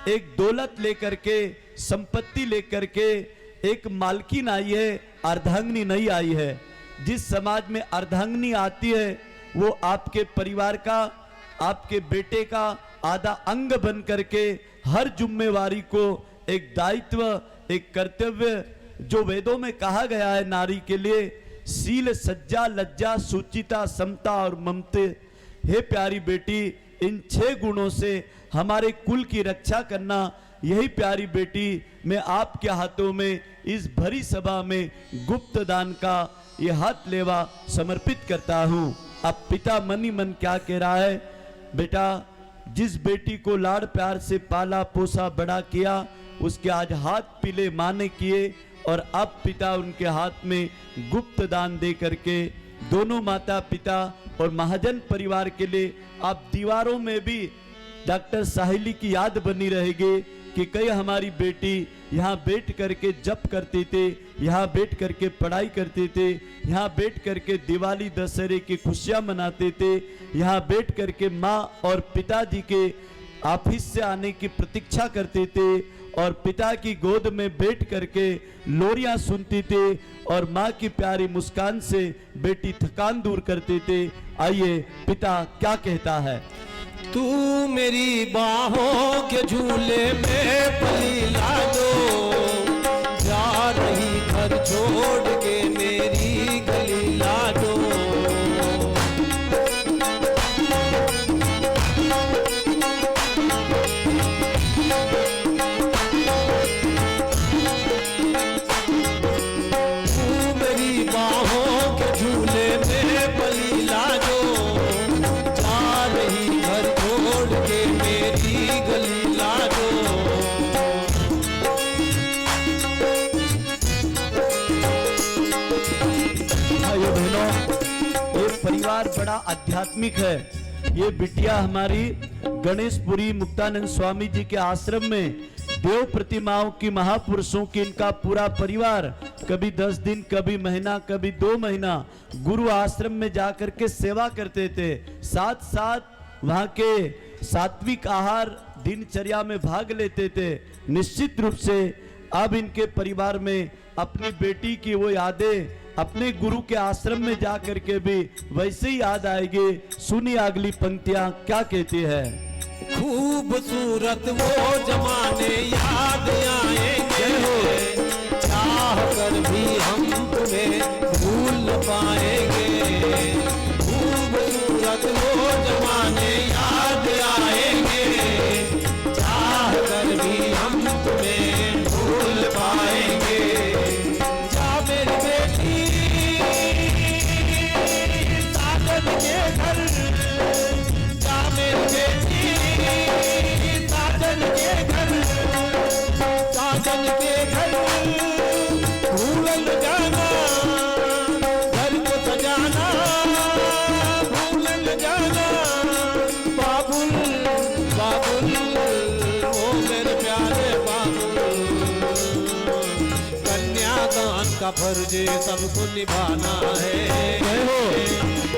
एक दौलत लेकर के, संपत्ति लेकर के एक मालकिन आई है, अर्धांगिनी नहीं आई है। जिस समाज में अर्धांगिनी आती है वो आपके परिवार का, आपके बेटे का आधा अंग बन करके हर जिम्मेवारी को, एक दायित्व, एक कर्तव्य, जो वेदों में कहा गया है नारी के लिए, शील सज्जा लज्जा सुचिता समता और ममते। हे प्यारी बेटी, इन 6 गुणों से हमारे कुल की रक्षा करना, यही प्यारी बेटी मैं आपके हाथों में इस भरी सभा में गुप्त दान का ये हाथ लेवा समर्पित करता हूँ। अब पिता मन ही मन क्या कह रहा है, बेटा जिस बेटी को लाड़ प्यार से पाला पोसा बड़ा किया उसके आज हाथ पीले माने किए, और अब पिता उनके हाथ में गुप्त दान दे करके दोनों माता पिता और महाजन परिवार के लिए आप दीवारों में भी डॉक्टर साहिली की याद बनी रहेगी कि कई हमारी बेटी यहाँ बैठ करके जप करते थे, यहाँ बैठ करके पढ़ाई करते थे, यहाँ बैठ करके दिवाली दशहरे की खुशियाँ मनाते थे, यहाँ बैठ करके माँ और पिताजी के ऑफिस से आने की प्रतीक्षा करते थे, और पिता की गोद में बैठ करके लोरियां सुनती थे, और माँ की प्यारी मुस्कान से बेटी थकान दूर करते थे। आइए पिता क्या कहता है। तू मेरी बाहों के झूले में पली लाडो, जा रही घर छोड़ के मेरी गली लाडो। तू मेरी बाहों के झूले में पली लाडो, जा रही घर छोड़ के मेरी गली लाडो। भाइयों बहनों, ये परिवार बड़ा आध्यात्मिक है। ये बिटिया हमारी गणेशपुरी मुक्तानंद स्वामी जी के आश्रम में देव प्रतिमाओं की, महापुरुषों की, इनका पूरा परिवार कभी 10 दिन, कभी महीना, कभी 2 महीना गुरु आश्रम में जाकर के सेवा करते थे। साथ साथ वहाँ के सात्विक आहार दिनचर्या में भाग लेते थे। निश्चित रूप से अब इनके परिवार में अपनी बेटी की वो यादें अपने गुरु के आश्रम में जाकर के भी वैसे ही याद आएगी। सुनिए अगली पंक्तियां क्या कहती है। खूबसूरत वो जमाने याद आएंगे, चाह कर भी हम तुम्हें भूल न पाएंगे। खूबसूरत वो जमाने याद आएंगे, चाह कर भी हम तुम्हें भूल पाएंगे। जा मेरी बेटी साजन के घर, जा मेरी बेटी साजन के घर, साजन के घर भूल न जाना, घर को सजाना भूल न जाना। बाबुल बाबुल ओ मेरे प्यारे बाबुल, कन्यादान का फर्ज सबको निभाना है।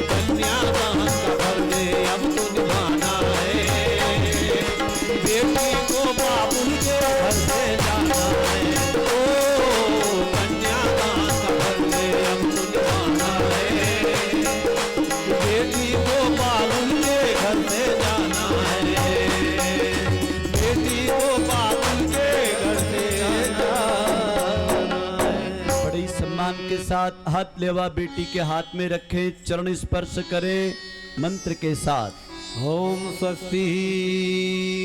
कन्यादान का फर्ज अब तो निभाना है। बेटी को बाबुल के घर से जाना है। ओ कन्यादान का फर्ज अब तो निभाना है। साथ हाथ लेवा बेटी के हाथ में रखें, चरण स्पर्श करें मंत्र के साथ। ओम स्वस्ति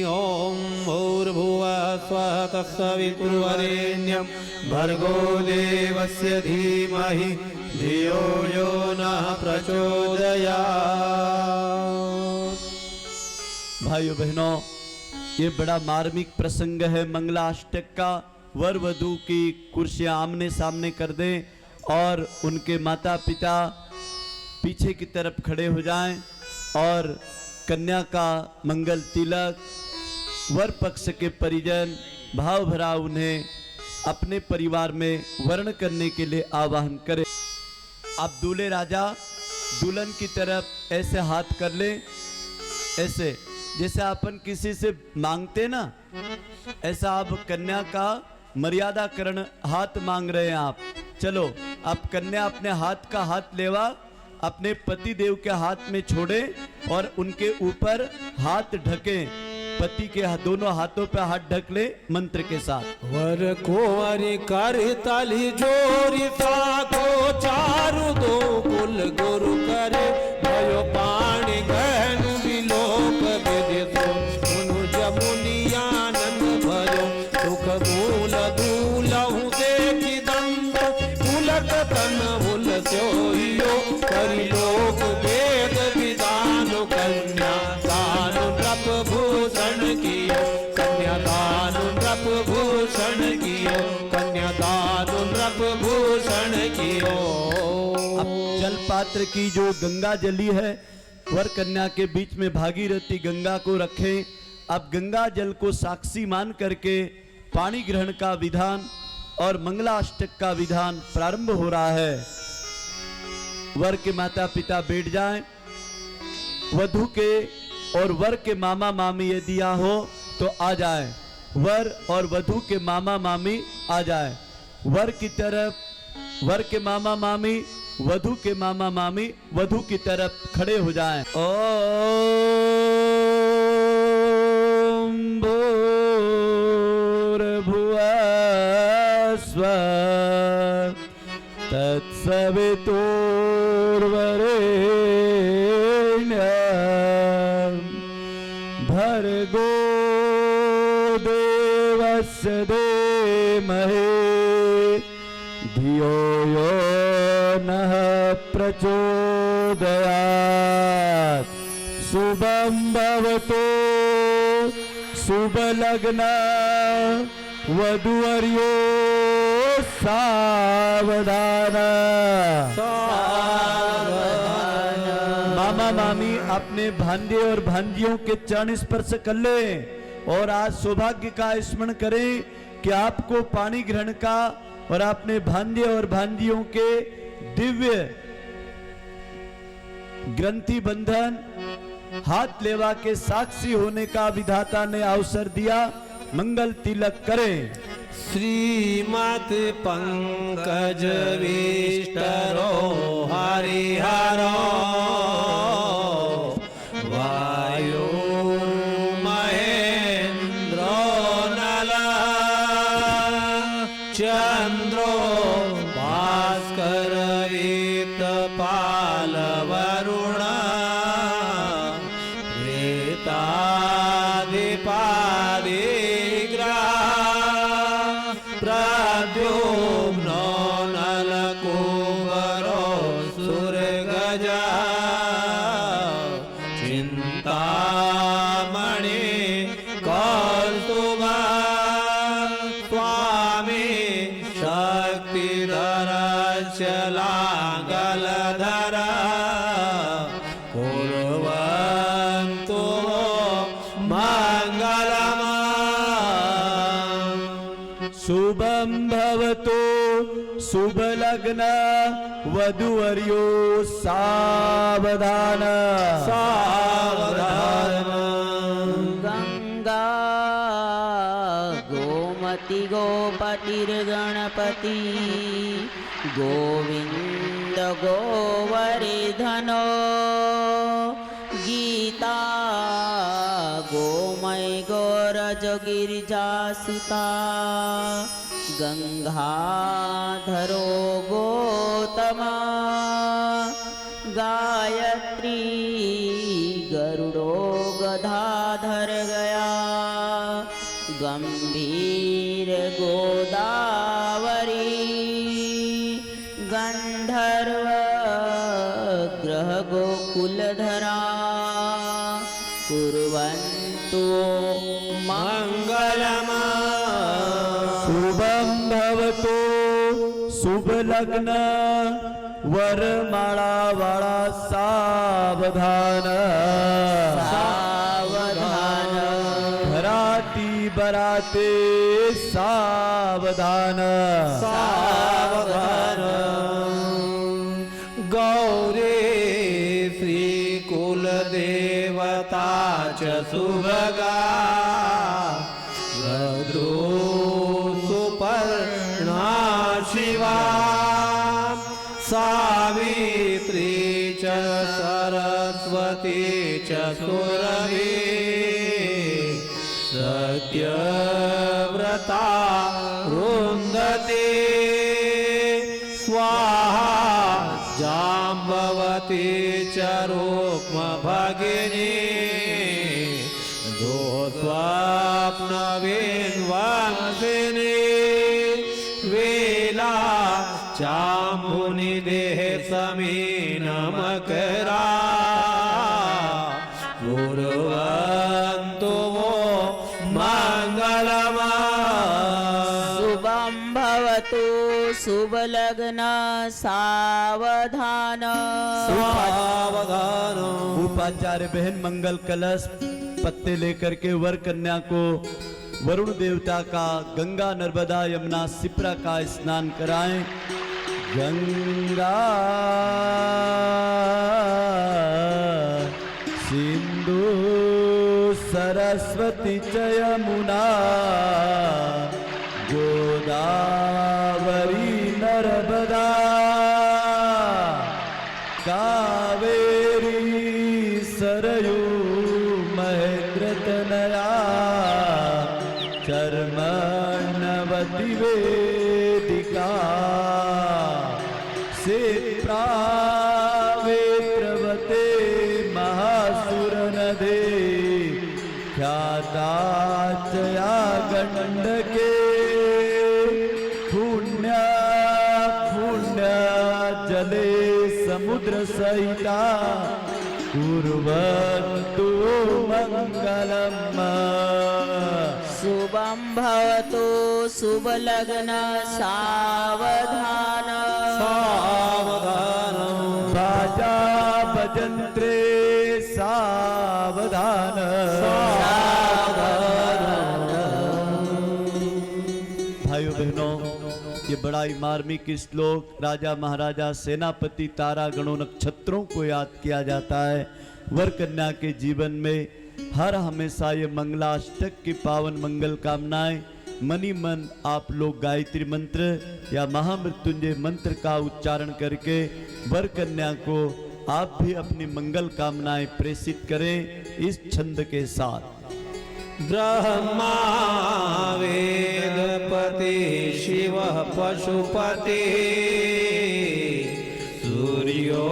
ओम भूर्भुवः स्वः तत्सवितुर्वरेण्यं भर्गो देवस्य धीमहि धियो यो नः प्रचोदयात्। भाइयों बहनों, ये बड़ा मार्मिक प्रसंग है मंगलाष्टक का। वर वधू की कुर्सियां आमने सामने कर दें और उनके माता पिता पीछे की तरफ खड़े हो जाएं और कन्या का मंगल तिलक वर पक्ष के परिजन भाव भरा उन्हें अपने परिवार में वर्ण करने के लिए आवाहन करें। आप दूल्हे राजा दुल्हन की तरफ ऐसे हाथ कर ले, ऐसे जैसे अपन किसी से मांगते ना, ऐसा आप कन्या का मर्यादा करण हाथ मांग रहे हैं आप। चलो आप कन्या अपने हाथ का हाथ लेवा अपने पति देव के हाथ में छोड़े और उनके ऊपर हाथ ढके, पति के दोनों हाथों पे हाथ ढक ले मंत्र के साथ। वर कुंवरी कर ताली जोरी साको चारु दो कुल गुरु करे भयो पाणी गहन विलोक विदितो मुनु जमुनियानंद भयो सुख मूल दूलहु देखी दंड पुलक तन भूल सोइयो परिलोक वेद विधान कन्या दान नृप भूषण कियो कन्या दान नृप भूषण कियो कन्या दान नृप भूषण कियो। अब जल पात्र की जो गंगा जली है वर कन्या के बीच में भागीरथी गंगा को रखें। अब गंगा जल को साक्षी मान करके पानी ग्रहण का विधान और मंगलाष्टक का विधान प्रारंभ हो रहा है। वर के माता पिता बैठ जाएं, वधू के और वर के मामा मामी यदि यहाँ हो तो आ जाए, वर और वधू के मामा मामी आ जाए। वर की तरफ वर के मामा मामी, वधू के मामा मामी वधू की तरफ खड़े हो जाएं। ओम भूर्भुवः स्वः तत्सवितुर्वरेण्यं भर्गो देवस्य धीमहि धियो यो नः प्रचोदयात्। शुभं भवतु शुभ लग्न वधूवर्यो सावधान। मामा मामी अपने भांजे और भांजियों के चरण स्पर्श कर ले और आज सौभाग्य का स्मरण करें कि आपको पानी ग्रहण का और अपने भांजे और भांजियों के दिव्य ग्रंथि बंधन हाथ लेवा के साक्षी होने का विधाता ने अवसर दिया। मंगल तिलक करें। श्रीमत पंकज विष्टरो हरिहरो वायुर्महेन्द्रो नलः चंद्रो भास्कर वेदपाल वरुण प्रद्युम्नो नलकुबरो सुरगजा चिंतामणि कौस्तुभा स्वामी शक्तिधर चलांगलधर कुर्वन्तु मंगलम्। शुभं भवतु शुभ लग्न वधूवर्यो सावधान। सावधान। गंगा गोमति गोपतिर्गणपति गोविंद गोवर्धनो गीता गोमय गोरज गिरिजासुता गंगाधरो गौतमा गायत्री गरुड़ो गदाधर गया गंभीर गोदावरी गंधर्व ग्रह गोकुलधरा कुर्वन्तु मंगलमा शुभम भवतु शुभ लग्न वरमाला वाला सावधान सावधान घराती बराते सावधान सावधान गौरी श्री कुल देवता च सुभगा भद्रो सुपर्णा शिवा सावित्री च सरस्वती च सुरभि सत्यव्रता रुन्धती स्वाहा जाम्बवती च रूक्म भगिनी दो स्वप्नविन्वंसिनी वेला चामुनि देह समीन मकरा कुर्वन्तु मंगलमा शुभं भवतु शुभ लग्न सावधान सावधान उपाचार्य बहन मंगल कलश पत्ते लेकर के वर कन्या को वरुण देवता का गंगा नर्मदा यमुना सिप्रा का स्नान कराएं। गंगा सिंधु सरस्वती च यमुना गोदावरी नर्मदा कावेरी सरयू महेंद्रतनया चर्मण्यवती वेदिका से प्रावेत्रवते महासुर नदे ख्याताचया गंडके पुण्य पुण्य जले समुद्र सहिता कुर्वन्तु मंगलम् शुभं भवतु शुभ लग्न सावधान सावधान बाजा भजन्त्रे सावधान भाइयों बहनों, ये बड़ा ही मार्मिक श्लोक राजा महाराजा सेनापति तारा गणों नक्षत्रों को याद किया जाता है। वर कन्या के जीवन में हर हमेशा ये मंगलाष्टक की पावन मंगल कामनाएं मनी मन आप लोग गायत्री मंत्र या महामृत्युंजय मंत्र का उच्चारण करके वर कन्या को आप भी अपनी मंगल कामनाएं प्रेषित करें इस छंद के साथ। ब्रह्मा वेदपति शिव पशुपति सूर्यो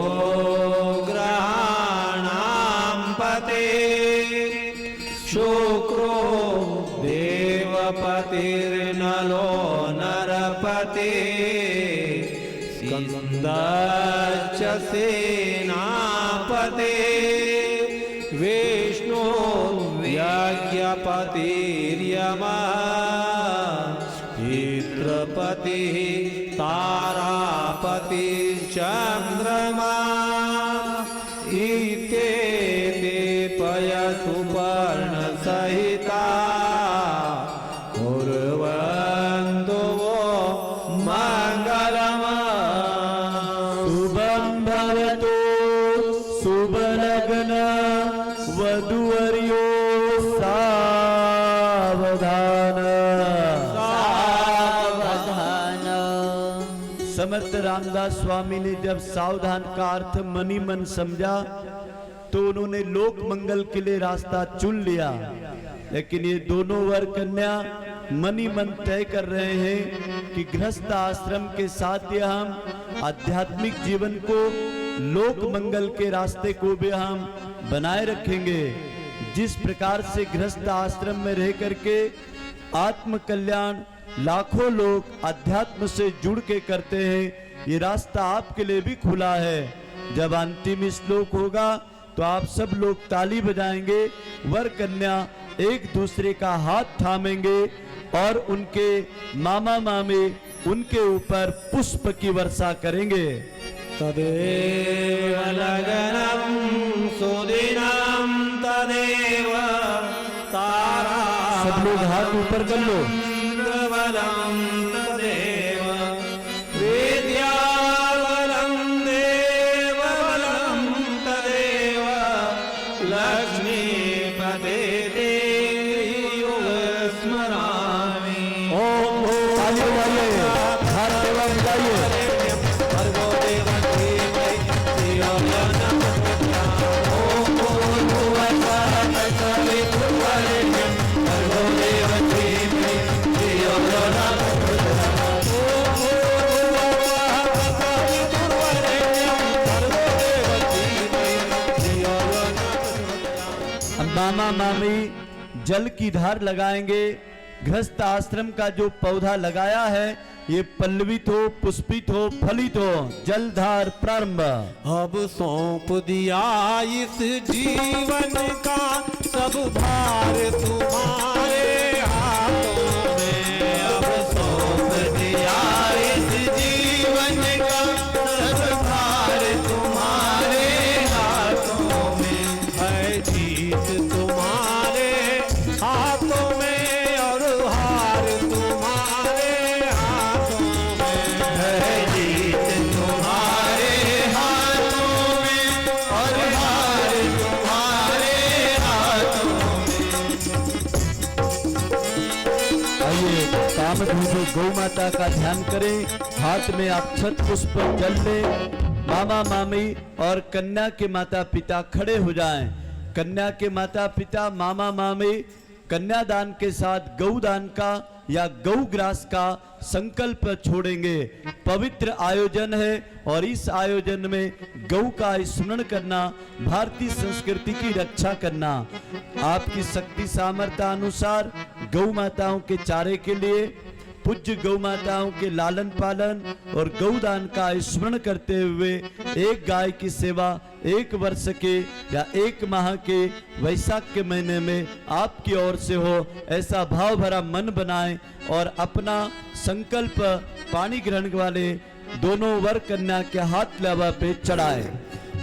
ग्रहाणां पते शुक्रो देवपतिर्नलो नरपते स्कन्दश्च सेनापते विष्णु यज्ञपतिर्यमा पितृपतिः तारापति चन्द्रमा इते पयसु पर्णसहिता कुर्वन्तु मंगलम् शुभं भवतु शुभ लग्न वधूवर्यो सावधान सावधान समर्थ रामदास स्वामी ने जब सावधान का अर्थ मनी मन समझा तो उन्होंने लोक मंगल के लिए रास्ता चुन लिया, लेकिन ये दोनों वर कन्या मन ही मन तय कर रहे हैं कि गृहस्थ आश्रम के साथ ही हम आध्यात्मिक जीवन को, लोक मंगल के रास्ते को भी हम बनाए रखेंगे। जिस प्रकार से गृहस्थ आश्रम में रह करके आत्म कल्याण लाखों लोग अध्यात्म से जुड़ के करते हैं, ये रास्ता आपके लिए भी खुला है। जब अंतिम श्लोक होगा तो आप सब लोग ताली बजाएंगे, वर कन्या एक दूसरे का हाथ थामेंगे और उनके मामा मामी उनके ऊपर पुष्प की वर्षा करेंगे। तदेव लगनम सुदिनम तदेव तारा, सब लोग हाथ ऊपर कर लो। बलम तदेव विद्याबलम देवबलम तदेव लक्ष्मीपते देवी स्मरामि। ओम ताली बजाइए, हाथ देवा बजाइए। भर्गो देवकी मयि धियो यो न प्रचोदयात्। ओम भूर्भुवः तत्सवितुर्वरेण्यं भर्गो देवकी मयि धियो यो न प्रचोदयात्। ओम भूर्भुवः तत्सवितुर्वरेण्यं भर्गो देवकी मयि धियो यो न प्रचोदयात्। अब मामा मामी जल की धार लगाएंगे। गृहस्थ आश्रम का जो पौधा लगाया है ये पल्लवित हो, पुष्पित हो, फलित हो। जलधार प्रारंभ। अब सौंप दिया इस जीवन का सब भार तुम्हारे हाथों में। अब सौंप दिया इस जीवन का सब भार तुम्हारे हाथों में। है जीत तुम्हारे हाथों में और हार तुम्हारे हाथों में। है जीत तुम्हारे हाथों में और हार तुम्हारे हाथों में। आइए कामधेनु गौ माता का ध्यान करें। हाथ में अक्षत पुष्प जल ले। मामा मामी और कन्या के माता पिता खड़े हो जाएं। कन्या के माता पिता मामा मामी कन्यादान के साथ गौदान का या गौग्रास का संकल्प छोड़ेंगे। पवित्र आयोजन है और इस आयोजन में गौ का स्मरण करना, भारतीय संस्कृति की रक्षा करना। आपकी शक्ति सामर्थ्य अनुसार गौ माताओं के चारे के लिए, पूज्य गौ माताओं के लालन पालन और गौदान का स्मरण करते हुए एक गाय की सेवा 1 वर्ष के या 1 माह के वैशाख के महीने में आपकी ओर से हो, ऐसा भाव भरा मन बनाएं और अपना संकल्प पानी ग्रहण वाले दोनों वर कन्या के हाथ लावा पे चढ़ाएं।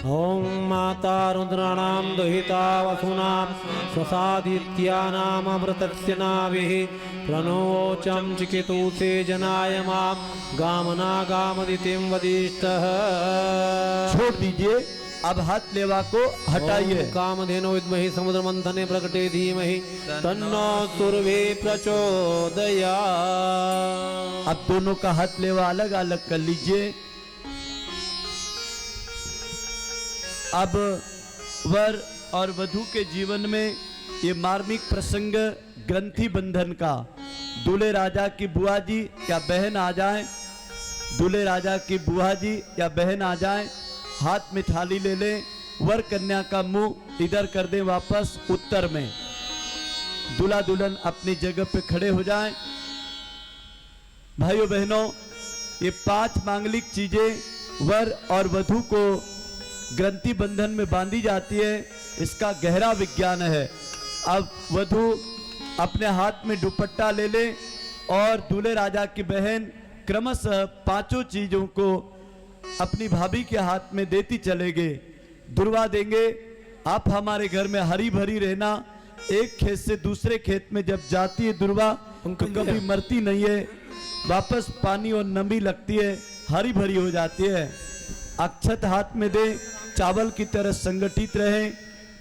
ओम माता रुद्राणाम दुहिता वसुनां स्वसादित्यानाम अमृतस्य नाभिः प्रणोचम चिकितुसे जनाय मां गामना गामदितिं वदिष्ठः। छोड़ दीजिए, अब हाथ लेवा को हटाइए। कामधेनु विद्महि समुद्र मंथने प्रकटे धीमहि तन्नो सुरभि प्रचोदयात्। अब दोनों का हाथ लेवा अलग अलग कर लीजिए। अब वर और वधू के जीवन में ये मार्मिक प्रसंग ग्रंथि बंधन का। दूल्हे राजा की बुआ जी या बहन आ जाएं, दूल्हे राजा की बुआ जी या बहन आ जाएं, हाथ में थाली ले लें, वर कन्या का मुंह इधर कर दें वापस उत्तर में। दूल्हा दुल्हन अपनी जगह पे खड़े हो जाएं। भाइयों बहनों, ये 5 मांगलिक चीजें वर और वधू को ग्रंथि बंधन में बांधी जाती है। इसका गहरा विज्ञान है। अब वधू अपने हाथ में दुपट्टा ले ले और दूल्हे राजा की बहन क्रमशः 5 चीजों को अपनी भाभी के हाथ में देती चलेंगे। दुर्वा देंगे, आप हमारे घर में हरी भरी रहना। एक खेत से दूसरे खेत में जब जाती है दुर्वा तो कभी मरती नहीं है, वापस पानी और नमी लगती है, हरी भरी हो जाती है। अक्षत हाथ में दे, चावल की तरह संगठित रहें,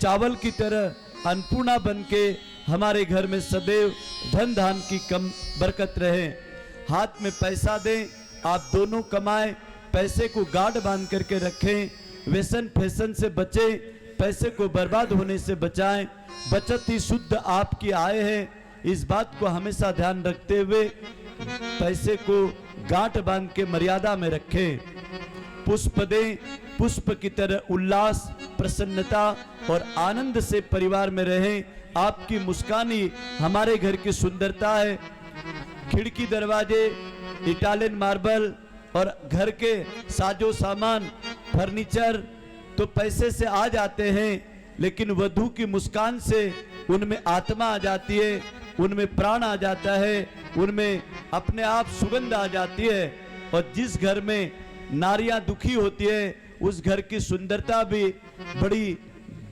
चावल की तरह अन्नपूर्णा बन के हमारे घर में सदैव धन धान की कम बरकत रहे। हाथ में पैसा दें, आप दोनों कमाएं, पैसे को गाढ़ बांध करके रखें। व्यसन फैशन से बचें, पैसे को बर्बाद होने से बचाएं। बचत ही शुद्ध आपकी आय है। इस बात को हमेशा ध्यान रखते हुए पैसे को गांठ बांध के मर्यादा में रखें। पुष्प दें, पुष्प की तरह उल्लास, प्रसन्नता और आनंद से परिवार में रहें। आपकी मुस्कान ही हमारे घर की सुंदरता है। खिड़की, दरवाजे, इटालियन मार्बल और घर के साजो सामान, फर्नीचर तो पैसे से आ जाते हैं, लेकिन वधू की मुस्कान से उनमें आत्मा आ जाती है, उनमें प्राण आ जाता है, उनमें अपने आप सुगंध आ जाती है। और जिस घर में नारियां दुखी होती है उस घर की सुंदरता भी बड़ी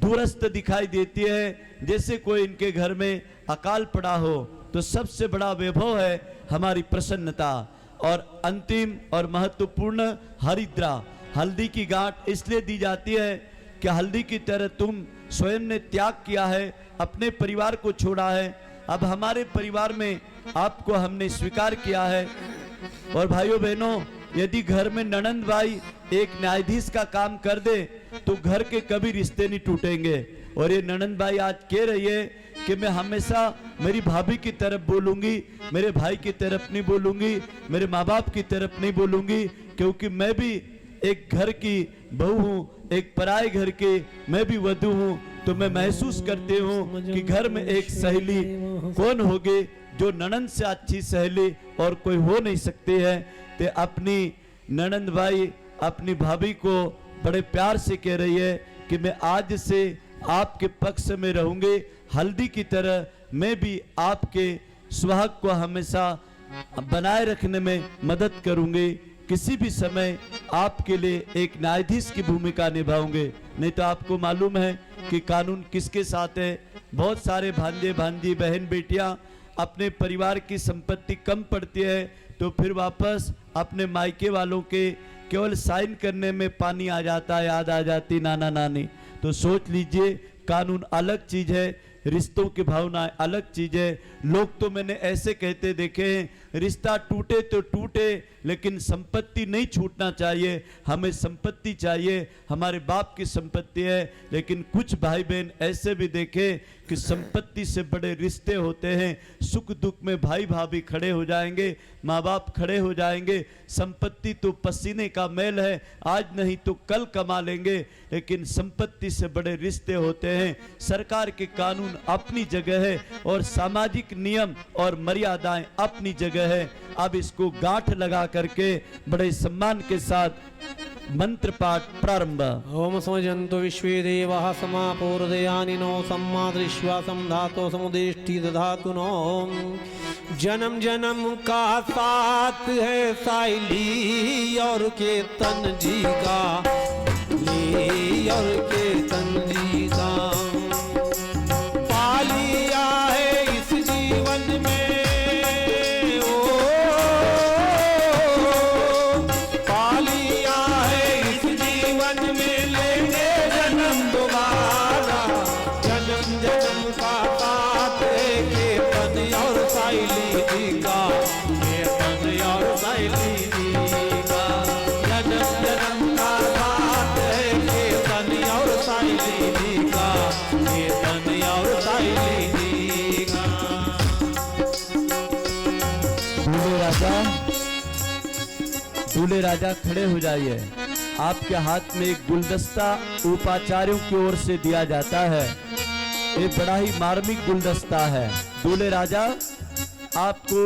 दूरस्थ दिखाई देती है, जैसे कोई इनके घर में अकाल पड़ा हो। तो सबसे बड़ा वैभव है हमारी प्रसन्नता। और अंतिम और महत्वपूर्ण हरिद्रा, हल्दी की गांठ इसलिए दी जाती है कि हल्दी की तरह तुम स्वयं ने त्याग किया है, अपने परिवार को छोड़ा है, अब हमारे परिवार में आपको हमने स्वीकार किया है। और भाइयों बहनों, यदि घर में ननंद भाई एक न्यायाधीश का काम कर दे तो घर के कभी रिश्ते नहीं टूटेंगे। और ये ननंद भाई आज कह रही है कि मैं हमेशा मेरी भाभी की तरफ बोलूंगी, मेरे भाई की तरफ नहीं बोलूंगी, मेरे माँ बाप की तरफ नहीं बोलूंगी, क्योंकि मैं भी एक घर की बहू हूँ, एक पराए घर की मैं भी वधू हूँ। तो मैं महसूस करती हूँ कि घर में एक सहेली कौन होगी जो ननंद से अच्छी सहेली और कोई हो नहीं सकती है। तो अपनी ननंद भाई अपनी भाभी को बड़े प्यार से कह रही है कि मैं आज से आपके पक्ष में रहूंगी, हल्दी की तरह मैं भी आपके सुहाग को हमेशा बनाए रखने में मदद करूंगी। किसी भी समय आपके लिए एक न्यायाधीश की भूमिका निभाऊंगे। नहीं तो आपको मालूम है कि कानून किसके साथ है। बहुत सारे भांजे भांजी, बहन बेटियां अपने परिवार की संपत्ति कम पड़ती है तो फिर वापस अपने मायके वालों के केवल साइन करने में पानी आ जाता है, याद आ जाती नाना नानी। तो सोच लीजिए, कानून अलग चीज है, रिश्तों की भावनाएं अलग चीज है। लोग तो मैंने ऐसे कहते देखे हैं, रिश्ता टूटे तो टूटे लेकिन संपत्ति नहीं छूटना चाहिए, हमें संपत्ति चाहिए, हमारे बाप की संपत्ति है। लेकिन कुछ भाई बहन ऐसे भी देखे कि संपत्ति से बड़े रिश्ते होते हैं। सुख दुख में भाई भाभी खड़े हो जाएंगे, माँ बाप खड़े हो जाएंगे। संपत्ति तो पसीने का मैल है, आज नहीं तो कल कमा लेंगे, लेकिन संपत्ति से बड़े रिश्ते होते हैं। सरकार के कानून अपनी जगह है और सामाजिक नियम और मर्यादाएं अपनी जगह है। अब इसको गांठ लगा करके बड़े सम्मान के साथ मंत्र पाठ प्रारंभ। ओम समजंतु विश्वे देवाः समापूर्दयानिनो सम्मादृश्वासं धातो समुदेष्टि दधातु नो। जन्म जन्म का साथ है साइली और केतन जी का, ये और केतन जी का पालिया है इस जीवन में। दूल्हे राजा खड़े हो जाइए। आपके हाथ में एक गुलदस्ता उपाचार्यों की ओर से दिया जाता है। ये बड़ा ही मार्मिक गुलदस्ता है। दूल्हे राजा, आपको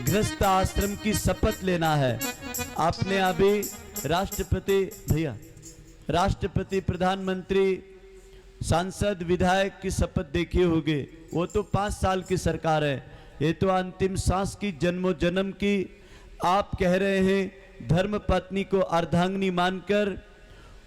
गृहस्थ आश्रम की शपथ लेना है। आपने अभी राष्ट्रपति, प्रधानमंत्री, सांसद, विधायक की शपथ देखी होगी। वो तो 5 साल की सरकार है, ये तो अंतिम सांस की, जन्मों जन्म की। आप कह रहे हैं धर्म पत्नी को अर्धांगिनी मानकर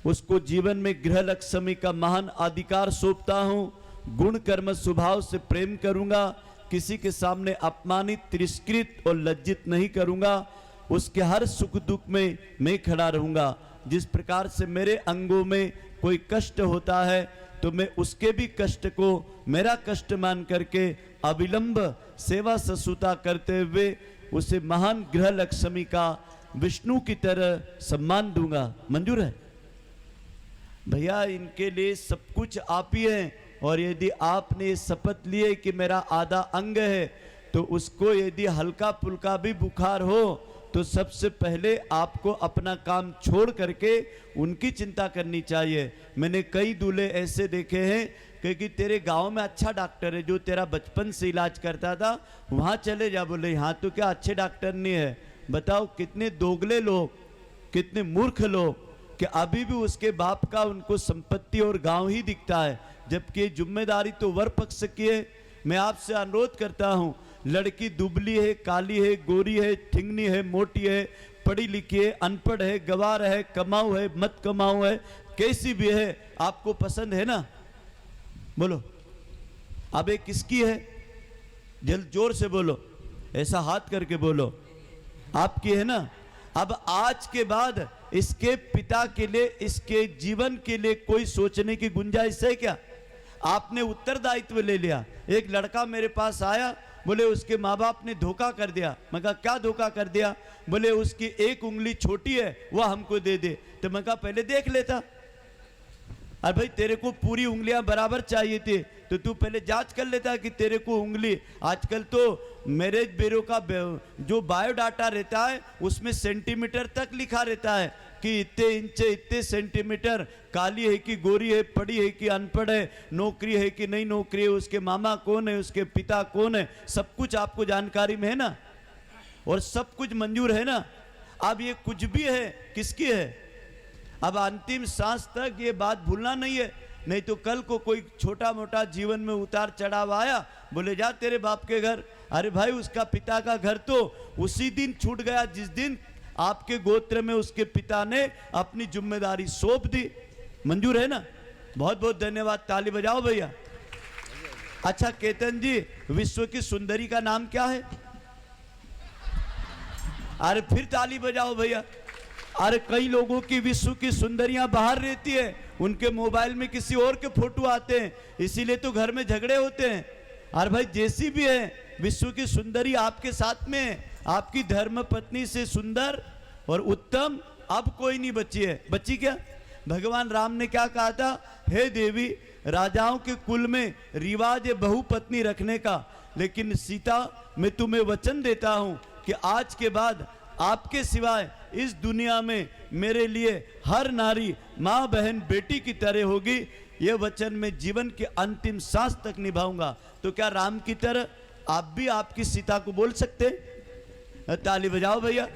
उसको जीवन में गृह लक्ष्मी का महान अधिकार सौंपता हूं। गुण कर्म स्वभाव से प्रेम करूंगा, किसी के सामने अपमानित, तिरस्कृत और लज्जित नहीं करूंगा। उसके हर सुख दुख में मैं खड़ा रहूंगा। जिस प्रकार से मेरे अंगों में कोई कष्ट होता है तो मैं उसके भी कष्ट को मेरा कष्ट मान करके अविलंब सेवा ससुता करते हुए उसे महान गृह लक्ष्मी का विष्णु की तरह सम्मान दूंगा। मंजूर है भैया? इनके लिए सब कुछ आप ही हैं, और यदि आपने ये शपथ लिए कि मेरा आधा अंग है, तो उसको यदि हल्का फुल्का भी बुखार हो तो सबसे पहले आपको अपना काम छोड़ करके उनकी चिंता करनी चाहिए। मैंने कई दूल्हे ऐसे देखे हैं क्योंकि तेरे गांव में अच्छा डॉक्टर है जो तेरा बचपन से इलाज करता था, वहाँ चले जा। बोले यहाँ तो क्या अच्छे डॉक्टर नहीं है। बताओ कितने दोगले लोग, कितने मूर्ख लोग कि अभी भी उसके बाप का उनको संपत्ति और गांव ही दिखता है, जबकि जिम्मेदारी तो वर पक्ष की है। मैं आपसे अनुरोध करता हूँ, लड़की दुबली है, काली है, गोरी है, ठिंगनी है, मोटी है, पढ़ी लिखी है, अनपढ़ है, गवार है, कमाऊ है, मत कमाऊ है, कैसी भी है, आपको पसंद है ना? बोलो अब एक किसकी है? जल्द जोर से बोलो, ऐसा हाथ करके बोलो, आपकी है ना? अब आज के बाद इसके पिता के लिए, इसके जीवन के लिए कोई सोचने की गुंजाइश है क्या? आपने उत्तरदायित्व ले लिया। एक लड़का मेरे पास आया, बोले उसके माँ बाप ने धोखा कर दिया। मैं कहा क्या धोखा कर दिया? बोले उसकी एक उंगली छोटी है, वह हमको दे दे। तो मैं कहा पहले देख लेता। अरे भाई तेरे को पूरी उंगलियां बराबर चाहिए थी तो तू पहले जांच कर लेता कि तेरे को उंगली। आजकल तो मैरिज ब्यूरो का जो बायोडाटा रहता है उसमें सेंटीमीटर तक लिखा रहता है कि इतने इंच, इतने सेंटीमीटर, काली है कि गोरी है, पढ़ी है कि अनपढ़ है, नौकरी है कि नहीं नौकरी है, उसके मामा कौन है, उसके पिता कौन है, सब कुछ आपको जानकारी में है ना, और सब कुछ मंजूर है ना। अब ये कुछ भी है किसकी है? अब अंतिम सांस तक ये बात भूलना नहीं है, नहीं तो कल को कोई छोटा मोटा जीवन में उतार चढ़ाव आया, बोले जा तेरे बाप के घर। अरे भाई उसका पिता का घर तो उसी दिन छूट गया जिस दिन आपके गोत्र में उसके पिता ने अपनी जिम्मेदारी सौंप दी। मंजूर है ना? बहुत बहुत धन्यवाद, ताली बजाओ भैया। अच्छा केतन जी, विश्व की सुंदरी का नाम क्या है? अरे फिर ताली बजाओ भैया। अरे कई लोगों की विश्व की सुंदरियां बाहर रहती है, उनके मोबाइल में किसी और के फोटो आते हैं, इसीलिए तो घर में झगड़े होते हैं। अरे भाई जैसी भी है विश्व की सुंदरी आपके साथ में है, आपकी धर्म पत्नी से सुंदर और उत्तम अब कोई नहीं बची है। बची क्या? भगवान राम ने क्या कहा था? हे देवी, राजाओं के कुल में रिवाज है बहुपत्नी रखने का, लेकिन सीता मैं तुम्हें वचन देता हूं कि आज के बाद आपके सिवाय इस दुनिया में मेरे लिए हर नारी माँ बहन बेटी की तरह होगी। यह वचन मैं जीवन के अंतिम सांस तक निभाऊंगा। तो क्या राम की तरह आप भी आपकी सीता को बोल सकते? ताली बजाओ भैया।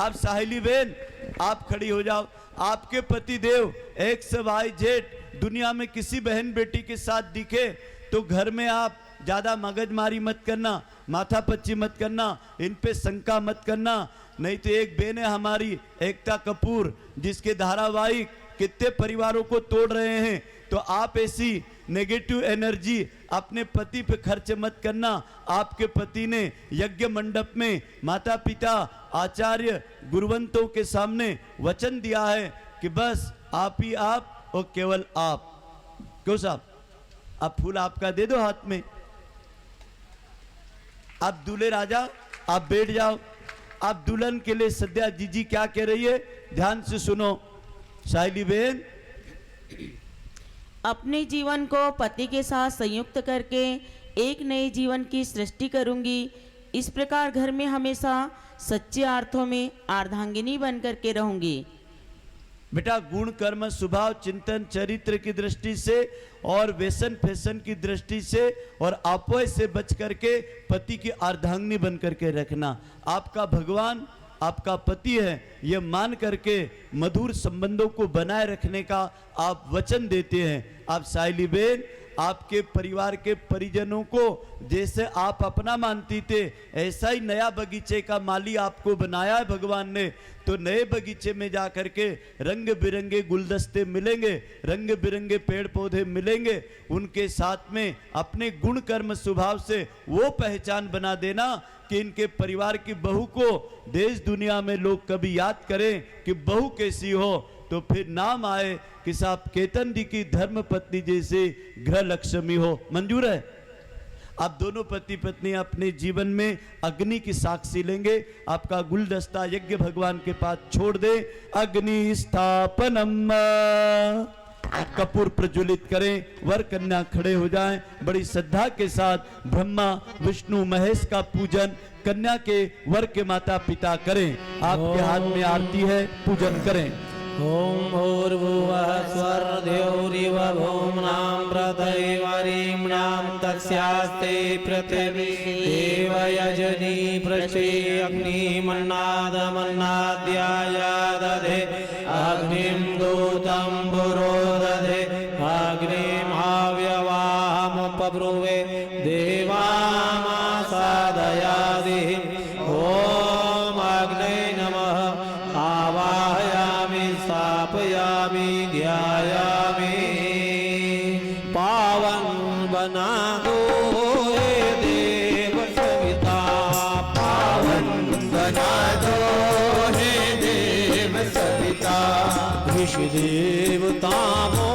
अब साहिली बहन आप खड़ी हो जाओ। आपके पति देव XYZ दुनिया में किसी बहन बेटी के साथ दिखे तो घर में आप ज्यादा मगजमारी मत करना, माथा पच्ची मत करना, इन पे शंका मत करना। नहीं तो एक बहन है हमारी एकता कपूर, जिसके धारावाहिक कितने परिवारों को तोड़ रहे हैं, तो आप ऐसी नेगेटिव एनर्जी अपने पति पे खर्च मत करना। आपके पति ने यज्ञ मंडप में माता पिता आचार्य गुरुवंतों के सामने वचन दिया है कि बस आप ही आप और केवल आप। क्यों साहब, अब फूल आपका दे दो हाथ में। अब दूल्हे राजा आप बैठ जाओ। अब दुल्हन के लिए सद्या जीजी क्या कह रही है, ध्यान से सुनो। साहिली बहन, अपने जीवन को पति के साथ संयुक्त करके एक नए जीवन की सृष्टि करूंगी। इस प्रकार घर में हमेशा सच्चे अर्थों में अर्धांगिनी बन करके रहूंगी। बेटा गुण कर्म स्वभाव चिंतन चरित्र की दृष्टि से और व्यसन फैशन की दृष्टि से और अपोय से बच करके पति की अर्धांगिनी बन करके रखना। आपका भगवान आपका पति है, यह मान करके मधुर संबंधों को बनाए रखने का आप वचन देते हैं। आप साहिली बहन, आपके परिवार के परिजनों को जैसे आप अपना मानती थे, ऐसा ही नया बगीचे का माली आपको बनाया है भगवान ने। तो नए बगीचे में जा करके रंग बिरंगे गुलदस्ते मिलेंगे, रंग बिरंगे पेड़ पौधे मिलेंगे। उनके साथ में अपने गुण कर्म स्वभाव से वो पहचान बना देना कि इनके परिवार की बहू को देश दुनिया में लोग कभी याद करें कि बहू कैसी हो, तो फिर नाम आए कि साहब केतन जी की धर्म पत्नी जैसे गृह लक्ष्मी हो। मंजूर है? आप दोनों पति पत्नी अपने जीवन में अग्नि की साक्षी लेंगे। आपका गुलदस्ता यज्ञ भगवान के पास छोड़ दे। अग्नि स्थापनम कपूर प्रज्वलित करें, वर कन्या खड़े हो जाएं, बड़ी श्रद्धा के साथ ब्रह्मा विष्णु महेश का पूजन कन्या के वर के माता पिता करें। आपके हाथ में आरती है, पूजन करें। ओम भूर्भुवः स्वरदेवरिव भौम्नां प्रतैवरीम्णां तस्यास्ते पृथिवी देवयजनी पृष्ठे अग्निमन्नादमन्नाद्याया दधे अग्निं दूतं पुरोदधे अग्निमाव्यवाहमुपब्रुवे देवामासादयादिः ॐ अग्ने नमः आवाहयामि स्थापयामि ध्यायामि पावन बना दो हे देव सविता पावन बना दो हे देव सविता ऋषि देवताओं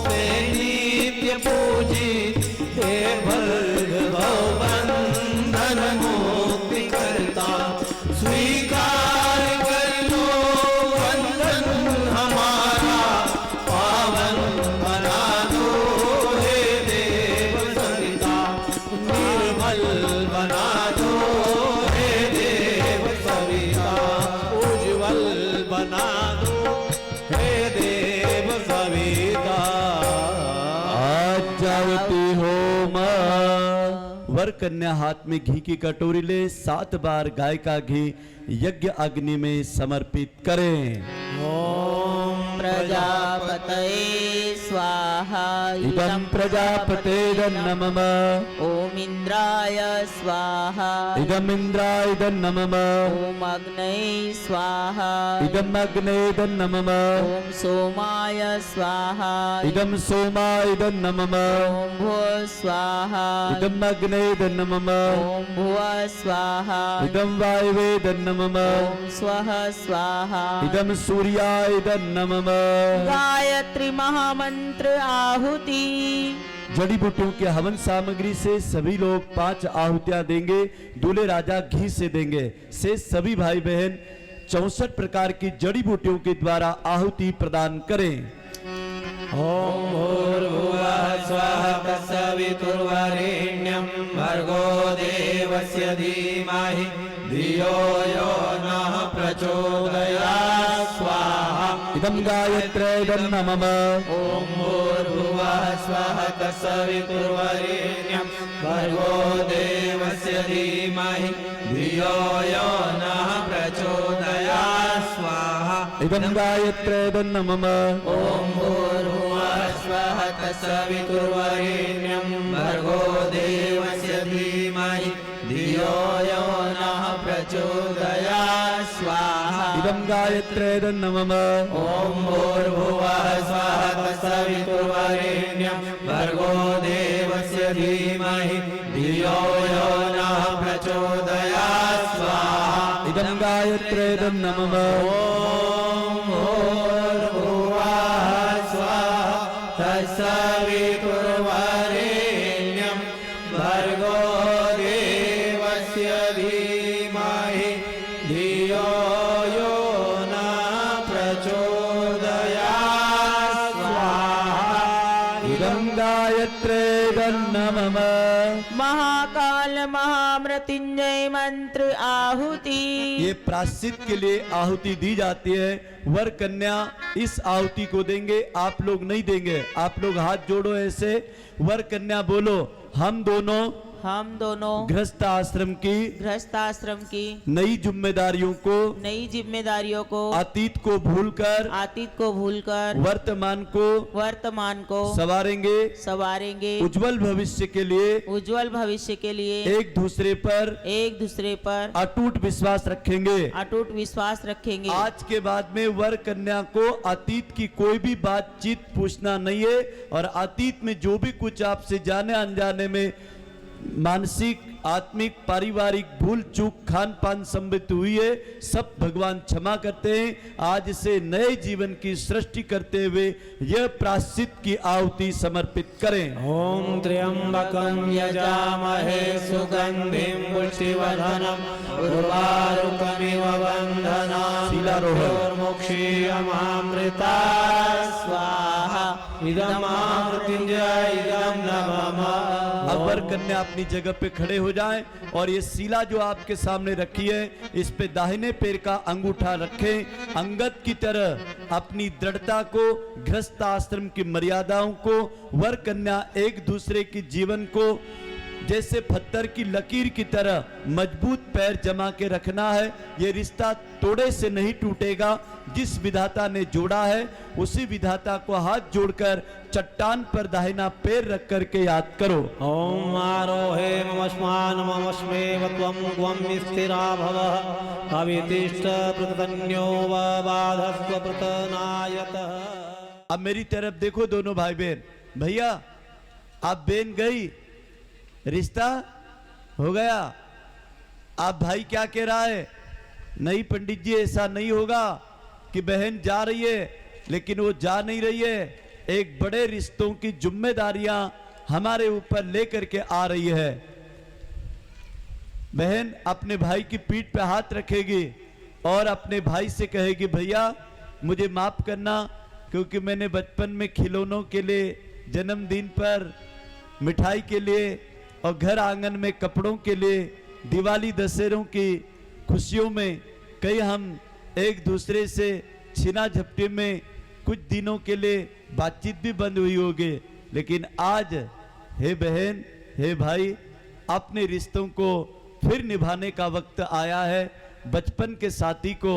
से नित्य पूजित हे भर्गव बंधन मुक्ति करता स्वीकार कर लो बंधन हमारा पावन बना दो हे देव सविता निर्मल बना दो हे देव सविता उज्जवल बना दो हे देव सविता। आजावती होम। वर कन्या हाथ में घी की कटोरी ले 7 बार गाय का घी यज्ञ अग्नि में समर्पित करें। ओम प्रजापतये स्वाहा इदं प्रजापतेर्नमः। ओम इंद्राय स्वाहा इदं इंद्रायर्नमः। ओम अग्नये स्वाहा इदं अग्नेर्नमः। ओम सोमाय स्वाहा इदं सोमायर्नमः। ओम भुव स्वाहा इदं अग्नेर्नमः। ओम भुव स्वाहा इदं वायवेर्नमः। ओम स्वः स्वाहा इदं सूर्यायर्नमः। गायत्री महामंत्र आहुति। जड़ी बूटियों के हवन सामग्री से सभी लोग 5 आहुतियां देंगे, दूल्हे राजा घी से देंगे। से सभी भाई बहन 64 प्रकार की जड़ी बूटियों के द्वारा आहुति प्रदान करें। ओम भूर्भुवः स्वः तत्सवितुर्वरेण्यं भर्गो देवस्य धीमहि धियो यो नः प्रचोदयात् स्वाहा। इदं गायत्र्यर्नमः। ओम भूर्भुवः स्वः तत्सवितुर्वरेण्यं भर्गो देवस्य धीमहि धियो यो नः प्रचोदयात् स्वाहा। इदं गायत्र्यर्नमः। ओम भूर्भुवः स्वः तत्सवितुर्वरेण्यं भर्गो देवस्य धीमहि धियो यो नः प्रचोदयात् स्वाहा। इदं गायत्र्यर्नमः। ओम भूर्भुवः स्वः तत्सवितुर्वरेण्यं भर्गो देवस्य धीमहि धियो यो नः प्रचोदयात् स्वाहा। इदं गायत्र्यर्नमः। ओम भूर्भुवः स्वः तत्सवितुर्वरेण्यं भर्गो देवस्य धीमहि धियो यो नः प्रचोदयात् स्वाहा। इदं गायत्र्यर्नमः। महाकाल महामृत्युंजय मंत्र आहुति। ये प्रायश्चित के लिए आहुति दी जाती है। वर कन्या इस आहुति को देंगे, आप लोग नहीं देंगे। आप लोग हाथ जोड़ो ऐसे, वर कन्या बोलो हम दोनों गृहस्थ आश्रम की नई जिम्मेदारियों नई जिम्मेदारियों को अतीत को भूलकर वर्तमान को सवारेंगे उज्जवल भविष्य के लिए एक दूसरे पर अटूट विश्वास रखेंगे। आज के बाद में वर कन्या को अतीत की कोई भी बातचीत पूछना नहीं है, और अतीत में जो भी कुछ आपसे जाने अनजाने में मानसिक आत्मिक पारिवारिक भूल चूक खान पान संबित हुई है, सब भगवान क्षमा करते हैं। आज से नए जीवन की सृष्टि करते हुए यह प्रायश्चित की आहुति समर्पित करें। ओम त्र्यंबकं यजामहे सुगंधिं पुष्टिवर्धनम् उर्वारुकमिव बन्धनान् शिलारोहण। मोक्षीयमामृता स्वाहा। इदं महामृत्युंजय इदं नमः। अब वर कन्या अपनी जगह पे खड़े हो जाएं और ये शिला जो आपके सामने रखी है इस पे दाहिने पैर का अंगूठा रखें। अंगद की तरह अपनी दृढ़ता को, गृहस्थ आश्रम की मर्यादाओं को, वर कन्या एक दूसरे के जीवन को जैसे पत्थर की लकीर की तरह मजबूत पैर जमा के रखना है। ये रिश्ता तोड़े से नहीं टूटेगा। जिस विधाता ने जोड़ा है उसी विधाता को हाथ जोड़कर चट्टान पर दाहिना पैर रख करके याद करो। ओम आरोहे ममस्मान ममस्मे वत्वं ग्वं स्थिरा भवः अवितिष्ठ प्रतन्यो बाधस्व प्रतनायतः। अब मेरी तरफ देखो दोनों भाई बहन। भैया आप बहन गई, रिश्ता हो गया। आप भाई क्या कह रहा है? नहीं पंडित जी, ऐसा नहीं होगा कि बहन जा रही है लेकिन वो जा नहीं रही है। एक बड़े रिश्तों की जिम्मेदारियां हमारे ऊपर लेकर के आ रही है। बहन अपने भाई की पीठ पे हाथ रखेगी और अपने भाई से कहेगी भैया मुझे माफ करना, क्योंकि मैंने बचपन में खिलौनों के लिए, जन्मदिन पर मिठाई के लिए और घर आंगन में कपड़ों के लिए, दिवाली दशहरों की खुशियों में कई हम एक दूसरे से छीना झपटी में कुछ दिनों के लिए बातचीत भी बंद हुई होगी, लेकिन आज हे बहन, हे भाई, अपने रिश्तों को फिर निभाने का वक्त आया है। बचपन के साथी को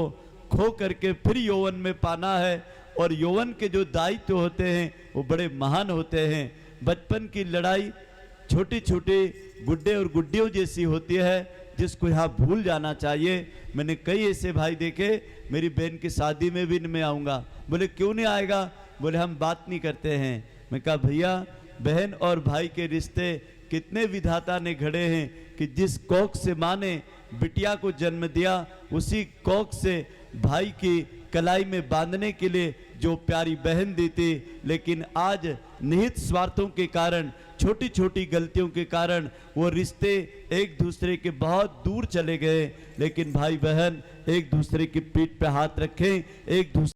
खो करके फिर यौवन में पाना है और यौवन के जो दायित्व होते हैं वो बड़े महान होते हैं। बचपन की लड़ाई छोटी छोटी गुड्डे और गुड्डियों जैसी होती है जिसको यहाँ भूल जाना चाहिए। मैंने कई ऐसे भाई देखे, मेरी बहन की शादी में भी मैं आऊँगा। बोले क्यों नहीं आएगा? बोले हम बात नहीं करते हैं। मैं कहा भैया बहन और भाई के रिश्ते कितने विधाता ने घड़े हैं कि जिस कोख से माँ ने बिटिया को जन्म दिया उसी कोख से भाई की कलाई में बांधने के लिए जो प्यारी बहन दी थी, लेकिन आज निहित स्वार्थों के कारण, छोटी छोटी गलतियों के कारण वो रिश्ते एक दूसरे के बहुत दूर चले गए। लेकिन भाई बहन एक दूसरे की पीठ पे हाथ रखें, एक दूसरे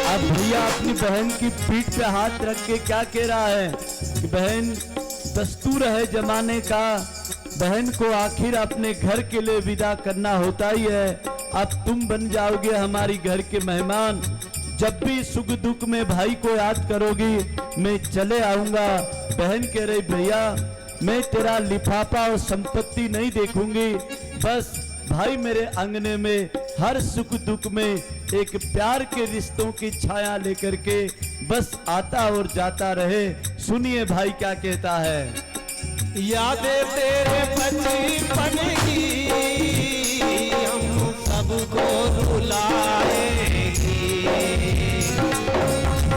अब भैया अपनी बहन की पीठ पे हाथ रख के क्या कह रहा है कि बहन दस्तूर है जमाने का, बहन को आखिर अपने घर के लिए विदा करना होता ही है। अब तुम बन जाओगे हमारी घर के मेहमान। जब भी सुख दुख में भाई को याद करोगी मैं चले आऊंगा। बहन कह रही भैया मैं तेरा लिफाफा और संपत्ति नहीं देखूंगी, बस भाई मेरे अंगने में हर सुख दुख में एक प्यार के रिश्तों की छाया लेकर के बस आता और जाता रहे। सुनिए भाई क्या कहता है। यादें तेरे बचपन की हम सबको रुलाएगी,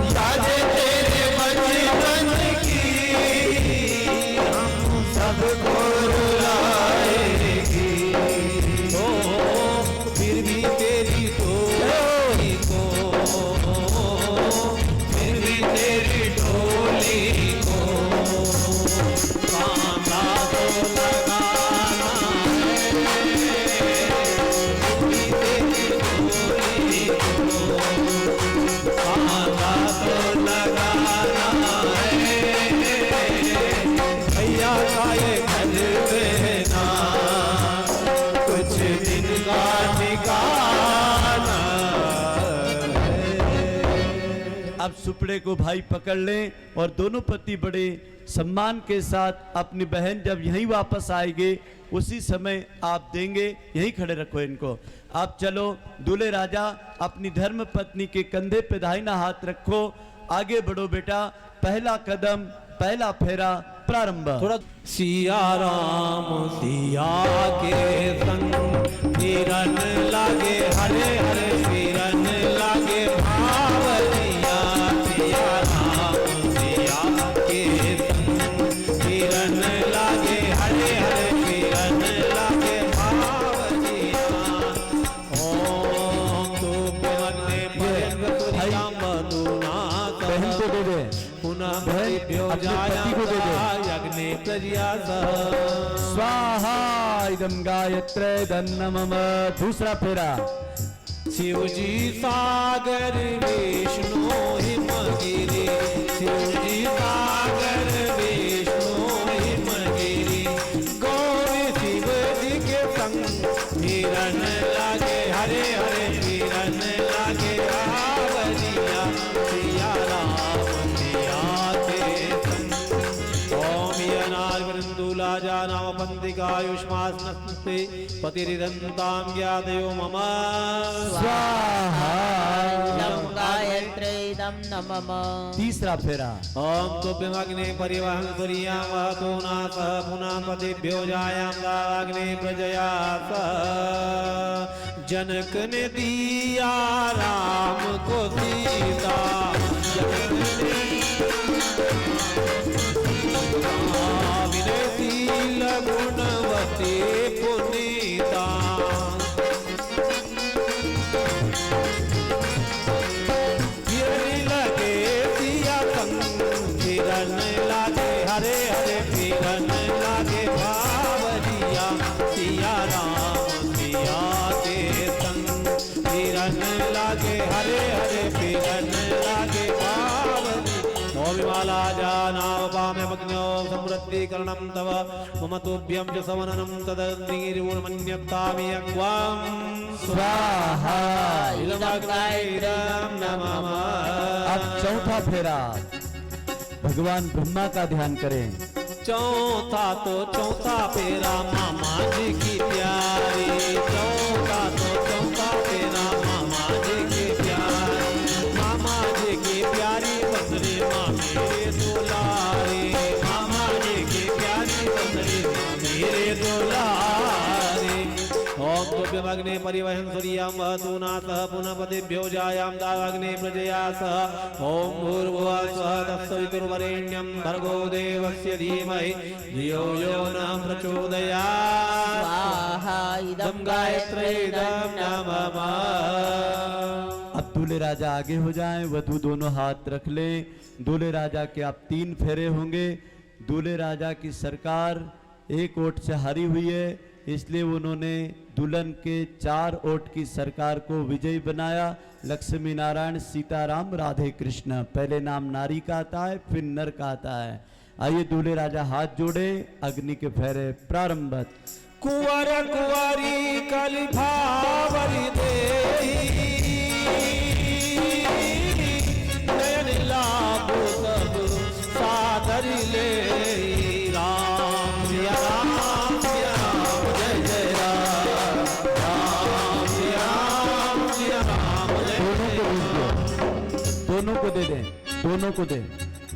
यादें तेरे बचपन की हम सबको रुलाएगी। ओ फिर भी तेरी डोली को, फिर भी तेरी डोली को कांधा तो लगाना है, फिर भी तेरी डोली सुपड़े को भाई पकड़ लें और दोनों पति बड़े सम्मान के साथ अपनी बहन जब यहीं वापस आएगी उसी समय आप देंगे। यहीं खड़े रखो इनको। आप चलो दूल्हे राजा अपनी धर्म पत्नी के कंधे पे दाहिना हाथ रखो, आगे बढ़ो बेटा। पहला कदम, पहला फेरा प्रारंभ। थोड़ा सिया राम सिया के संग किरण लागे हरे हरे किरण लागे भावनिया। सिया राम सिया के संग किरण लागे हरे हरे किरण लागे भावनिया। ओम तो प्रेमने परम मधुना बहन को दे दे, पुनः अपने पति को दे दे। यज्ञे प्रज्ञा स्वाहा इदं गायत्रे धन्नमम। दूसरा फेरा। शिव जी सागर विष्णु हिमगिरी। शिव जी सागर विष्णु हिमगिरी। गौरी शिव जी के संग हिरण लागे हरे हरे हिरण लागे आवरिया। सिया राम सिया के संग। ओम यनार्वृन्दुला जानाम पंदिकायुष्मास्नस्ते पतिरिदन्तां ज्ञातयो मम स्वाहा इदं गायत्रे इदं नमः। तीसरा फेरा। ओम तुभ्यमग्ने परिवहन तुरीयां वहतो नासः पुनः पतिभ्यो जायां दावाग्ने प्रजया सह। जनक ने दिया राम को सीता। जनक ने विनयशील गुणवती पुनीता। किरण लगे सिया संग किरण लागे हरे हरे किरण लागे भावरिया। सिया राम सिया के संग किरण लागे हरे हरे किरण लागे भावरिया। विमाला जानावपाम्यमग्नो समृद्धीकरणं तव मम तुभ्यं च सवननं तदग्निर्मन्यत्तामि अग्वां स्वाहा इदमग्नाइदं नमः। अब चौथा फेरा। भगवान ब्रह्मा का ध्यान करें। चौथा फेरा मामा जी की प्यारी। चौथा फेरा मामा जी की प्यारी। मामा जी की प्यारी बंदरी माँ मेरे दुलारी। मामा जी की प्यारी बंदरी माँ मेरे दुलारी। ओम तुभ्यमग्ने परिवहन सूर्यां वहतु नासः पुनः पतिभ्यो जायां दावाग्ने प्रजया सह। ओम भूर्भुवः स्वः तत्सवितुर्वरेण्यं भर्गो देवस्य धीमहि धियो यो न प्रचोदयात्। स्वाहा इदं गायत्रे इदं नमः। अब दूल्हे राजा आगे हो जाएं, वधू दोनों हाथ रख लें। दूल्हे राजा के अब 3 फेरे होंगे। दूल्हे राजा की सरकार 1 वोट से हारी हुई है, इसलिए उन्होंने दुल्हन के 4 वोट की सरकार को विजयी बनाया। लक्ष्मी नारायण सीताराम राधे कृष्ण। पहले नाम नारी का आता है, फिर नर का आता है। आइए दूल्हे राजा हाथ जोड़े, अग्नि के फेरे प्रारंभ। कुंवर कुंवरी कलि भावरी देहि। नयन लाभो सब सादरि ले। राम सिया राम सिया राम जय जय राम। राम सिया राम जय जय राम। दोनों को दे दें, दोनों को दें।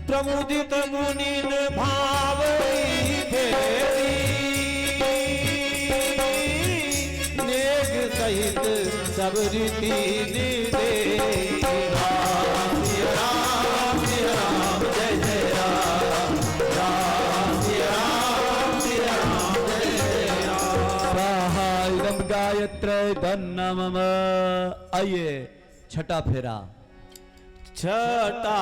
प्रमुदित मुनिन भावई फेरी। नेक सहित सब रीति निदे। राम सिया राम जय जय राम। राम सिया राम जय जय राम। स्वाहा इदं गायत्रे धन्नमम। आइए छठा फेरा। छठा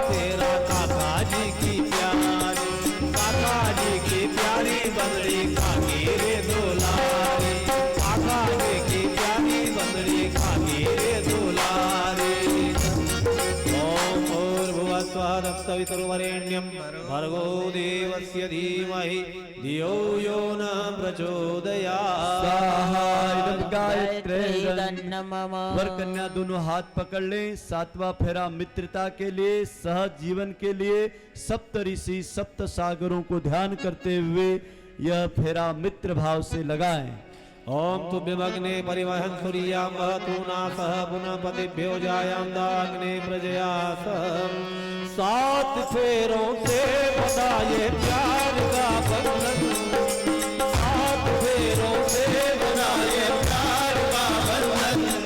फेरा काका जी की प्यारी। काका जी की प्यारी बंदरी खाकी रे दुलारी। काका जी की प्यारी बंदरी खाकी रे दुलारी। ओम भूर्भुवः स्वः तत्सवितुर्वरेण्यं भर्गो देवस्य धीमहि धियो यो न प्रचोदयात्। स्वाहा इदं गायत्रे नमः। वर कन्या दोनों हाथ पकड़ लें। सातवां फेरा मित्रता के लिए, सहज जीवन के लिए सप्त ऋषि सप्त सागरों को ध्यान करते हुए यह फेरा मित्र भाव से लगाएं। ओम तुभ्यमग्ने परिवहन सूर्यां वहतु नासः पुनः पतिभ्यो जायां दाग्ने प्रजया सह। 7 फेरों से बनाए प्यार का बंधन, 7 फेरों से बनाए प्यार का बंधन,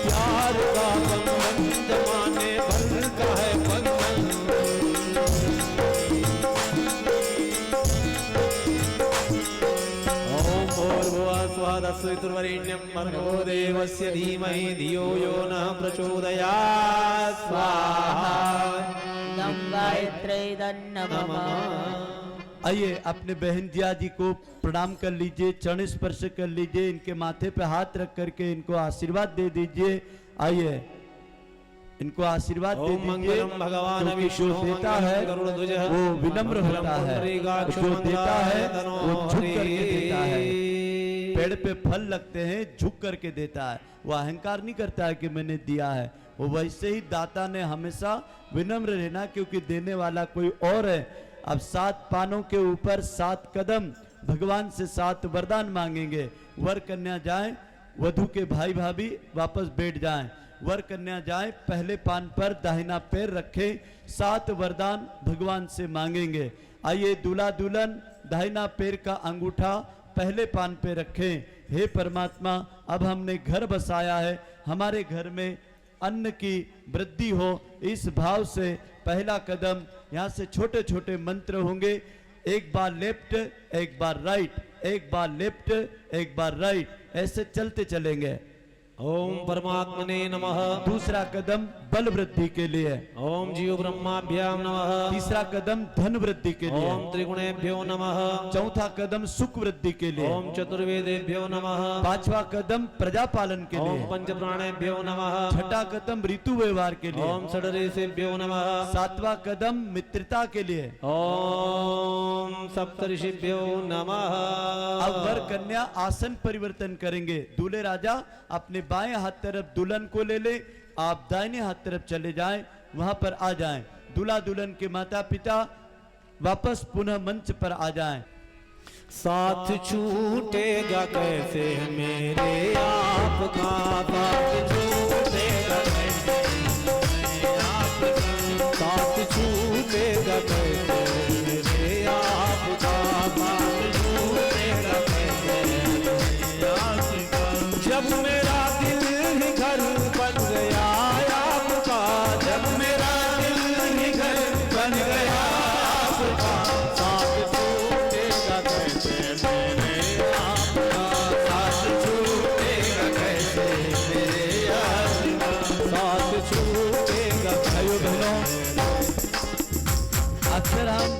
प्यार का बंधन जमाने भर का है बंधन। तत्सवितुर्वरेण्यं भर्गो देवस्य धीमहि धियो यो न प्रचोदयात्। स्वाहा इदं गायत्रे नमः। आइए अपने बहन जिया जी को प्रणाम कर लीजिए, चरण स्पर्श कर लीजिए, इनके माथे पे हाथ रख करके इनको आशीर्वाद दे दीजिए। आइए इनको आशीर्वाद दे दीजिए। क्योंकि जो देता है वो विनम्र होता है, जो देता है वो झुक करके देता है। पेड़ पे फल लगते हैं, झुक करके देता है, वो अहंकार नहीं करता है कि मैंने दिया है। वो वैसे ही दाता ने हमेशा विनम्र रहना, क्योंकि देने वाला कोई और है। अब 7 पानों के ऊपर 7 कदम भगवान से 7 वरदान मांगेंगे। वर कन्या जाएं, वधू के भाई भाभी वापस बैठ जाएं। वर कन्या जाएं, पहले पान पर दाहिना पैर रखें, 7 वरदान भगवान से मांगेंगे। आइए दूल्हा दुल्हन दाहिना पैर का अंगूठा पहले पान पे रखें। हे परमात्मा, अब हमने घर बसाया है, हमारे घर में अन्न की वृद्धि हो, इस भाव से पहला कदम। यहाँ से छोटे छोटे मंत्र होंगे, एक बार लेफ्ट, एक बार राइट, एक बार लेफ्ट, एक बार राइट, ऐसे चलते चलेंगे। ओम परमात्मने नमः। दूसरा कदम बल वृद्धि के लिए। ओम जीव ब्रह्माभ्याम नमः। तीसरा कदम धन वृद्धि के लिए। ओम त्रिगुणेभ्यो नमः। चौथा कदम सुख वृद्धि के लिए। ओम चतुर्वेदेभ्यो नमः। पांचवा कदम प्रजा पालन के ओम लिए। पंच प्राणेभ्यो नमः। छठा कदम ऋतु व्यवहार के लिए। ओम षडऋषिभ्यो नमः। सातवां कदम मित्रता के लिए। ओम सप्तऋषिभ्यो नमः। अब वर कन्या आसन परिवर्तन करेंगे। दूल्हे राजा अपने बाएं हाथ तरफ दुल्हन को ले ले, आप दाहिने हाथ तरफ चले जाएं, वहां पर आ जाएं। दूल्हा दुल्हन के माता पिता वापस पुनः मंच पर आ जाएं। साथ छूटेगा कैसे मेरे आपका, साथ छूटेगा कैसे मेरे आपका, साथ छूटेगा कैसे मेरे आपका, साथ छूटेगा कैसे मेरे आपका। जब मेरा दिल ही घर बन गया आपका, जब मेरा दिल ही घर बन गया आपका, साथ छूटेगा कैसे मेरे आपका, साथ छूटेगा कैसे मेरे आपका, साथ छूटेगा। भाइयों बहनों, अक्सर हम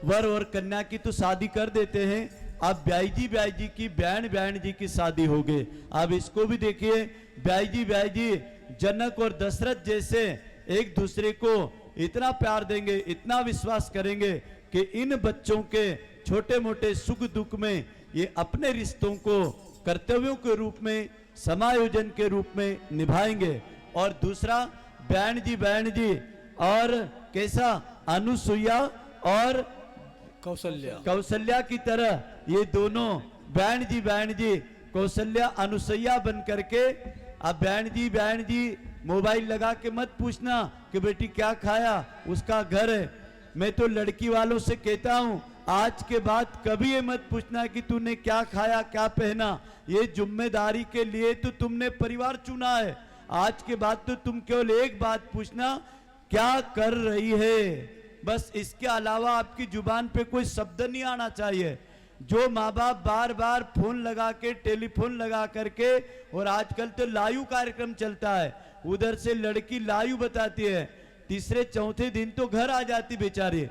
वर और कन्या की तो शादी कर देते हैं, अब ब्याई जी की बहन जी की शादी हो गई। अब इसको भी देखिए, ब्याई जी जनक और दशरथ जैसे एक दूसरे को इतना प्यार देंगे, इतना विश्वास करेंगे कि इन बच्चों के छोटे मोटे सुख दुख में ये अपने रिश्तों को कर्तव्यों के रूप में, समायोजन के रूप में निभाएंगे। और दूसरा, बहन जी और कैसा अनुसुईया और कौशल्या की तरह ये दोनों बहन जी कौशल्या अनुसुईया बन करके, अब बहन जी मोबाइल लगा के मत पूछना कि बेटी क्या खाया, उसका घर है। मैं तो लड़की वालों से कहता हूं, आज के बाद कभी ये मत पूछना कि तूने क्या खाया, क्या पहना। ये जिम्मेदारी के लिए तो तुमने परिवार चुना है। आज के बाद तो तुम केवल एक बात पूछना, क्या कर रही है, बस। इसके अलावा आपकी जुबान पे कोई शब्द नहीं आना चाहिए। जो माँ बाप बार बार फोन लगा के, टेलीफोन लगा करके, और आजकल तो लाइव कार्यक्रम चलता है, उधर से लड़की लाइव बताती है, तीसरे चौथे दिन तो घर आ जाती बेचारी।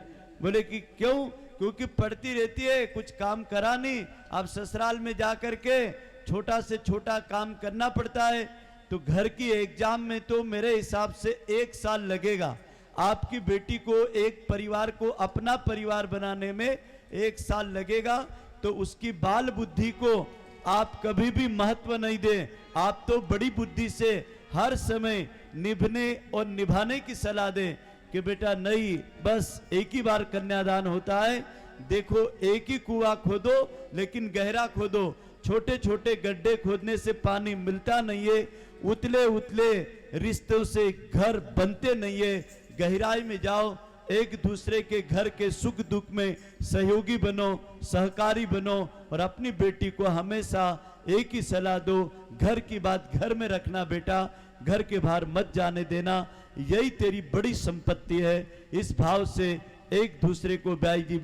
बोले कि क्यों? क्योंकि पढ़ती रहती है, कुछ काम करा नहीं, अब ससुराल में जा करके छोटा से छोटा काम करना पड़ता है। तो घर की एग्जाम में तो मेरे हिसाब से 1 साल लगेगा। आपकी बेटी को एक परिवार को अपना परिवार बनाने में 1 साल लगेगा, तो उसकी बाल बुद्धि को आप कभी भी महत्व नहीं दें। आप तो बड़ी बुद्धि से हर समय निभने और निभाने की सलाह दें कि बेटा नहीं, बस एक ही बार कन्यादान होता है। देखो, एक ही कुआं खोदो लेकिन गहरा खोदो, छोटे छोटे गड्ढे खोदने से पानी मिलता नहीं है, उतले उतले रिश्तों से घर बनते नहीं है। गहराई में जाओ, एक दूसरे के घर के सुख दुख में सहयोगी बनो, सहकारी बनो, और अपनी बेटी को हमेशा एक ही सलाह दो, घर की बात घर में रखना बेटा, घर के बाहर मत जाने देना, यही तेरी बड़ी संपत्ति है। इस भाव से एक दूसरे को ब्याई जी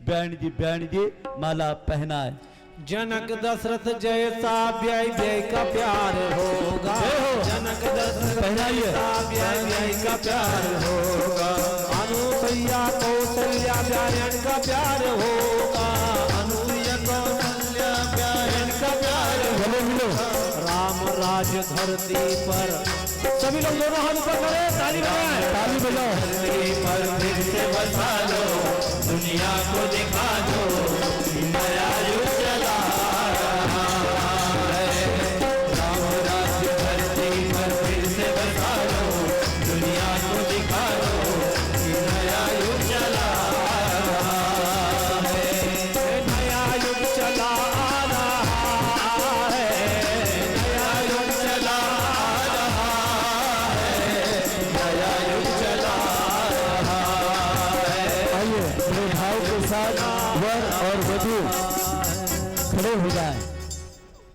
बहन जी माला पहनाए। जनक दशरथ जैसा ब्याह ब्याह का प्यार होगा, जनक दशरथ पहनाइए। जैसा ब्याह ब्याह का प्यार होगा, अनुसैया कौशल्या ब्याहन का प्यार होगा, अनुसैया कौशल्या ब्याहन का प्यार होगा। राम राज धरती पर, सभी लोग दोनों हाथ ऊपर करें, ताली बजाएं, ताली बजाओ। धरती पर फिर से बसा लो, दुनिया को दिखा दो, नया युग चला रहा है। राम राज्य धरती पर फिर से बसा लो, दुनिया को दिखा दो, नया युग चला रहा है। नया युग चला रहा है, नया युग चला रहा है, नया युग चला रहा है। आइए मेरे भाव के साथ वर और वधू खड़े हो जाए।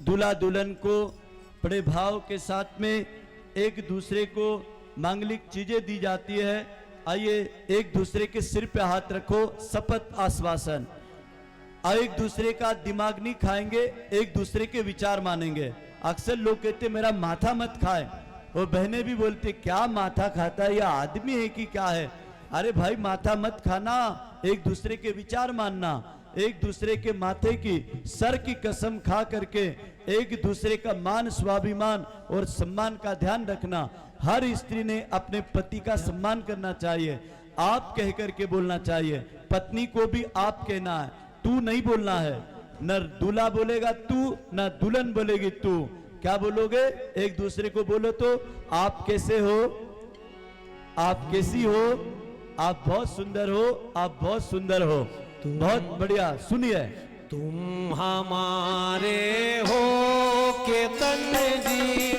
दूल्हा दुल्हन को बड़े भाव के साथ में एक दूसरे को मांगलिक चीजें दी जाती है। आइए एक दूसरे के सिर पे हाथ रखो, शपथ आश्वासन। एक दूसरे का दिमाग नहीं खाएंगे, एक दूसरे के विचार मानेंगे। अक्सर लोग कहते मेरा माथा मत खाए, और बहनें भी बोलते क्या माथा खाता है, या आदमी है कि क्या है। अरे भाई, माथा मत खाना, एक दूसरे के विचार मानना, एक दूसरे के माथे की सर की कसम खा करके एक दूसरे का मान स्वाभिमान और सम्मान का ध्यान रखना। हर स्त्री ने अपने पति का सम्मान करना चाहिए, आप कह करके बोलना चाहिए। पत्नी को भी आप कहना है, तू नहीं बोलना है। न दूल्हा बोलेगा तू, न दुल्हन बोलेगी तू। क्या बोलोगे? एक दूसरे को बोलो तो, आप कैसे हो, आप कैसी हो, आप बहुत सुंदर हो, आप बहुत सुंदर हो। बहुत बढ़िया, सुनिए। तुम हमारे हो केतन जी,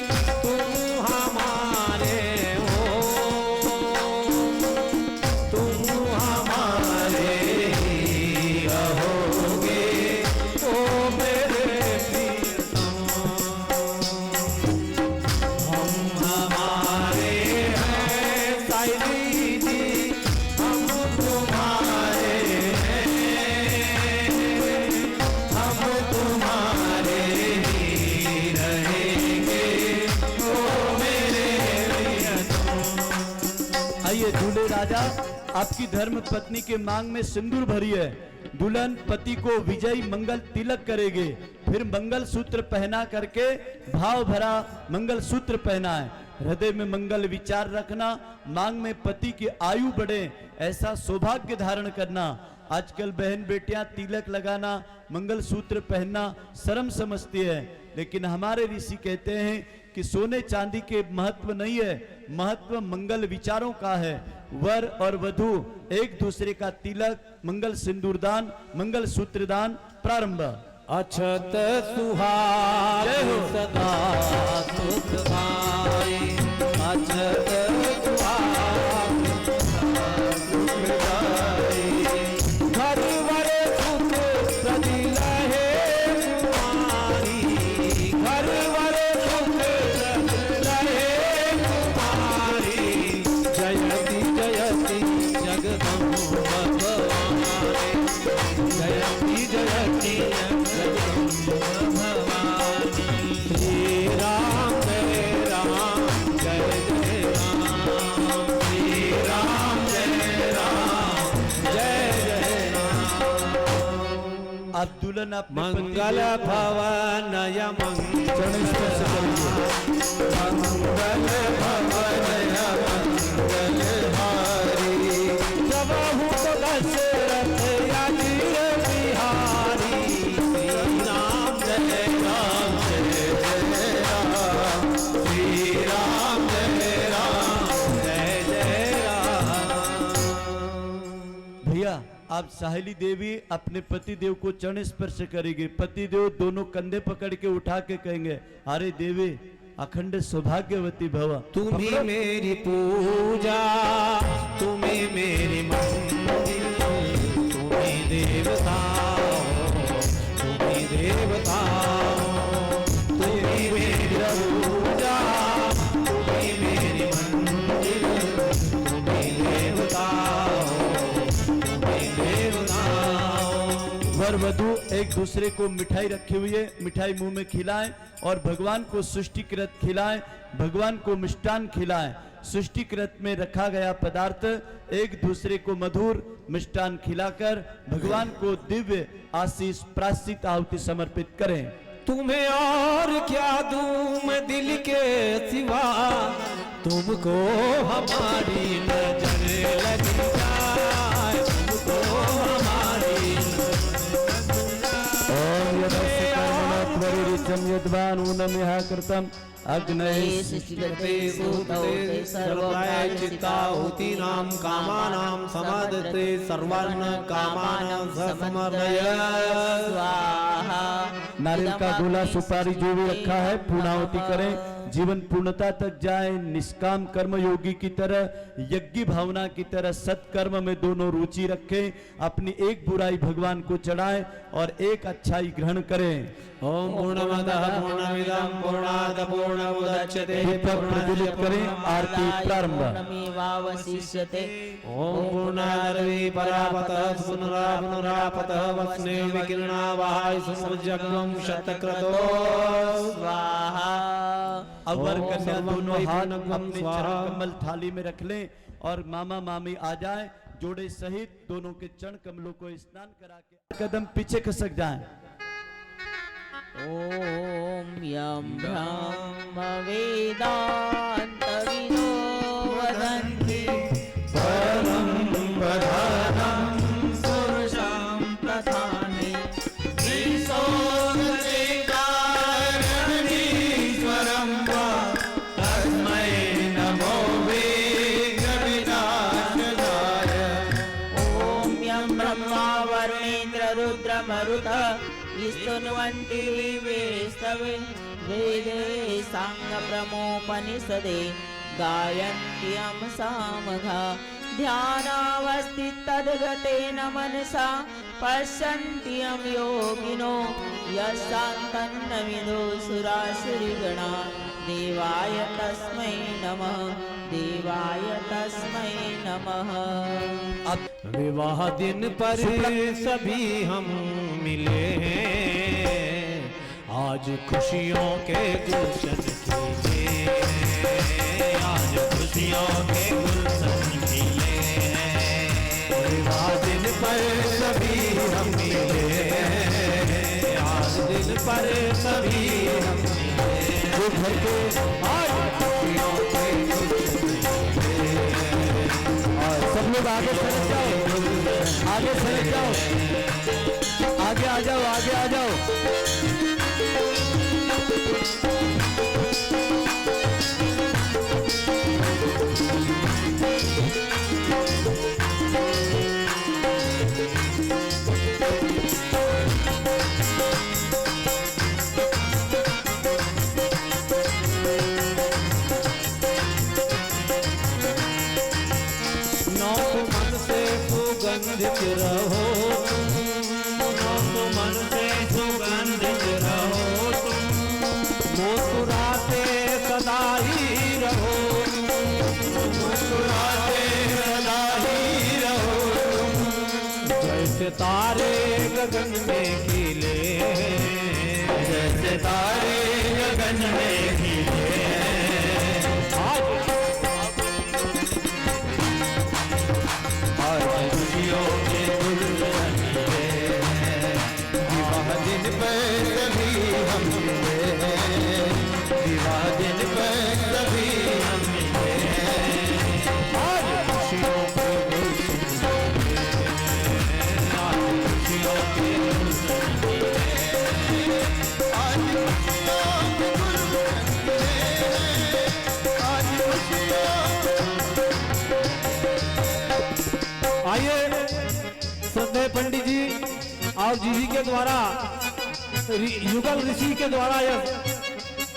तुम हमारे हो, तुम हमारे ही रहोगे, ओ मेरे प्रियतम। हम हमारे हैं साइली जी, हम तुम्हारे हैं, हम तुम्हारे ही रहेंगे, ओ मेरे प्रियतम। आइए दूल्हे राजा, आपकी धर्म पत्नी के मांग में सिंदूर भरी है। दुल्हन पति को विजयी मंगल तिलक करेगी, फिर मंगल सूत्र पहना करके भाव भरा मंगल सूत्र पहना है। हृदय में मंगल विचार रखना, मांग में पति की आयु बढ़े, ऐसा सौभाग्य धारण करना। आजकल बहन बेटियां तिलक लगाना, मंगल सूत्र पहनना शर्म समझती है, लेकिन हमारे ऋषि कहते हैं कि सोने चांदी के महत्व नहीं है, महत्व मंगल विचारों का है। वर और वधू एक दूसरे का तिलक, मंगल सिंदूरदान, मंगल सूत्रदान प्रारंभ। अक्षत सुहाग सदा सुखदाई, अक्षत सुहाग सदा सुखदाई। घर वरे सुख सदी लहे कुमारी, घर वरे सुख सदी लहे कुमारी। जयति जयति जगदम्ब भवानी, जयति जयति जगदम्ब भवानी। श्री राम जय राम जय जय राम, श्री राम जय राम जय जय राम। आप दुल्हन अपने मंगल भवनय मंगल, मंगल भवनय मंगल आप सहेली देवी अपने पति देव को चरण स्पर्श करेगी। पति देव दोनों कंधे पकड़ के उठा के कहेंगे, अरे देवी अखंड सौभाग्यवती भव। तुम्हें मेरी पूजा, तुम्हें मेरी मंदिर, तुम्हें देवता, तुम्हें देवता, तुम्हें मेरी पूजा, तुम्हें मेरी मंदिर, तुम्हें देवता, तुम्हें देवता। वर वधु एक दूसरे को मिठाई रखी हुई है, मिठाई मुंह में खिलाएं और भगवान को सृष्टिकृत खिलाएं, भगवान को मिष्टान खिलाएं। सृष्टिकृत में रखा गया पदार्थ एक दूसरे को मधुर मिष्टान खिलाकर भगवान को दिव्य आशीष प्राश्चित आहुति समर्पित करें। तुम्हें और क्या दूं मैं दिल के सिवा, तुमको हमारी नजर लग जाए, तुमको हमारी ओम यदस्कर्मणत्वरिरिचं यद्वानूनमिह कृतं अग्नये सृष्टिगते सूते सर्वप्राय चित्ताहुतीनां कामानां समादते सर्वान् कामानां समर्पय स्वाहा। नारियल का गोला सुपारी जो भी रखा है पूर्णाहुति करें, जीवन पूर्णता तक जाए। निष्काम कर्म योगी की तरह, यज्ञ भावना की तरह सत्कर्म में दोनों रुचि रखें। अपनी एक बुराई भगवान को चढ़ाएं और एक अच्छाई ग्रहण करें। ओम पूर्णमदः पूर्णमिदं पूर्णात् पूर्णमुदच्यते प्रज्वलित करें। आरती प्रारंभ। पूर्णमेवावशिष्यते। ओम पूर्णाद्रवी परापतः पुनरापतः वस्ने विकिरणावाहाय सुमुज्जग्मं शतक्रतो स्वाहा। अब वर ओम कन्या सर्वं दोनों हाथ वैभवं अपने स्वाहा। चरण कमल थाली में रख लें और मामा मामी आ जाए, जोड़े सहित दोनों के चरण कमलों को स्नान करा के कदम पीछे खसक जाएं। ओम यं ब्रह्म वेदान्तविदो वदन्ति परं प्रधानं पुरुषं प्रधाने ईश्वरं वा तस्मै नमो विघ्नविनाशनाय। ओम यं ब्रह्मा वरुणेन्द्र रुद्रमरुतः स्तुन्वन्ति दिव्यैस्तवे वेदे साङ्गप्रमोपनिषदे गायन्त्यं सामगा ध्यानावस्थितद्गतेन मनसा पश्यन्त्यं योगिनो यस्सान्तन्न विदो सुरासुरिगणा देवाय तस्मै नमः, देवाय तस्मै नमः। विवाह दिन पर सभी हम मिले हैं, आज खुशियों के गुलशन खिले हैं, आज खुशियों के गुलशन खिले हैं। विवाह दिन पर सभी हम मिले हैं, आज दिन पर सभी हम मिले हैं, घर के आज खुशियों के गुलशन खिले हैं। सब लोग आगे सरक जाओ, आगे सरक जाओ, आगे आ जाओ, आगे आ जाओ। सुगंधित रहो तुम, मन से सुगंधित रहो तुम, मुस्कुराते सदा ही रहो तुम, मुस्कुराते सदा ही रहो तुम, जैसे तारे गगन में खिले, जैसे तारे गगन में खिले। खुशियों के गुलशन खिले हैं, विवाह दिन पर सभी हम मिले हैं, विवाह दिन पर सभी हम मिले हैं, आज खुशियों के गुलशन खिले हैं, आज खुशियों के गुलशन खिले हैं, आज खुशियों के गुलशन खिले और जीजी के द्वारा युगल ऋषि के द्वारा यह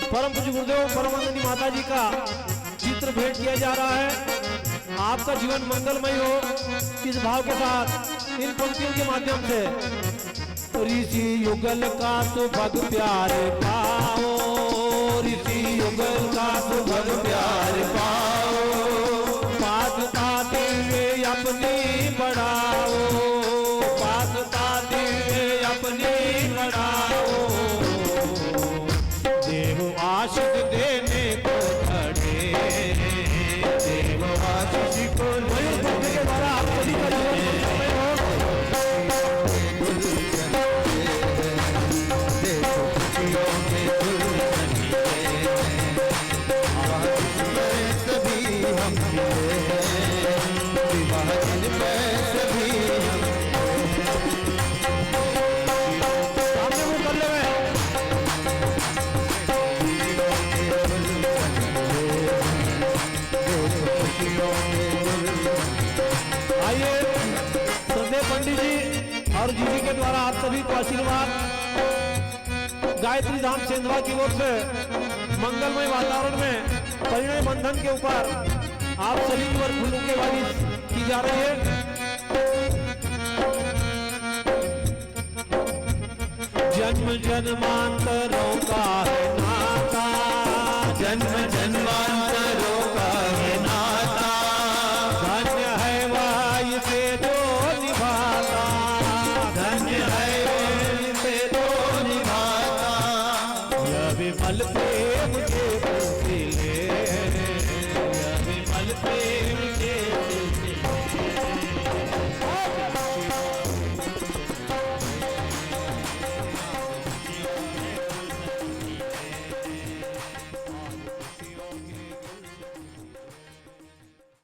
परम पूज्य गुरुदेव परमानंदी माता जी का चित्र भेंट किया जा रहा है। आपका जीवन मंगलमय हो इस भाव के साथ इन पंक्तियों के माध्यम से। ऋषि युगल का सुभग प्यार पाओ, ऋषि युगल का सुभग प्यार पाओ, पात्रता दिव्य अपनी बढ़ाओ, पात्रता दिव्य अपनी बढ़ाओ, देव आशीष देने को खड़े, देव आशीष को लेने के द्वारा आप सभी का जीवन मंगलमय हो। पंडित जी और जीजी के द्वारा आप सभी को आशीर्वाद गायत्री धाम सेंधवा की ओर से मंगलमय वातावरण में परिणय बंधन के ऊपर आप सभी की ओर फूलों के बारिश की जा रही है। जन्म जन्मांतरों का है नाता, जन्म जन्मांतरों का है नाता, धन्य है वह इसे जो निभाता, धन्य है वह इसे जो निभाता, यह विमल प्रेम के सिलसिले, यह विमल प्रेम के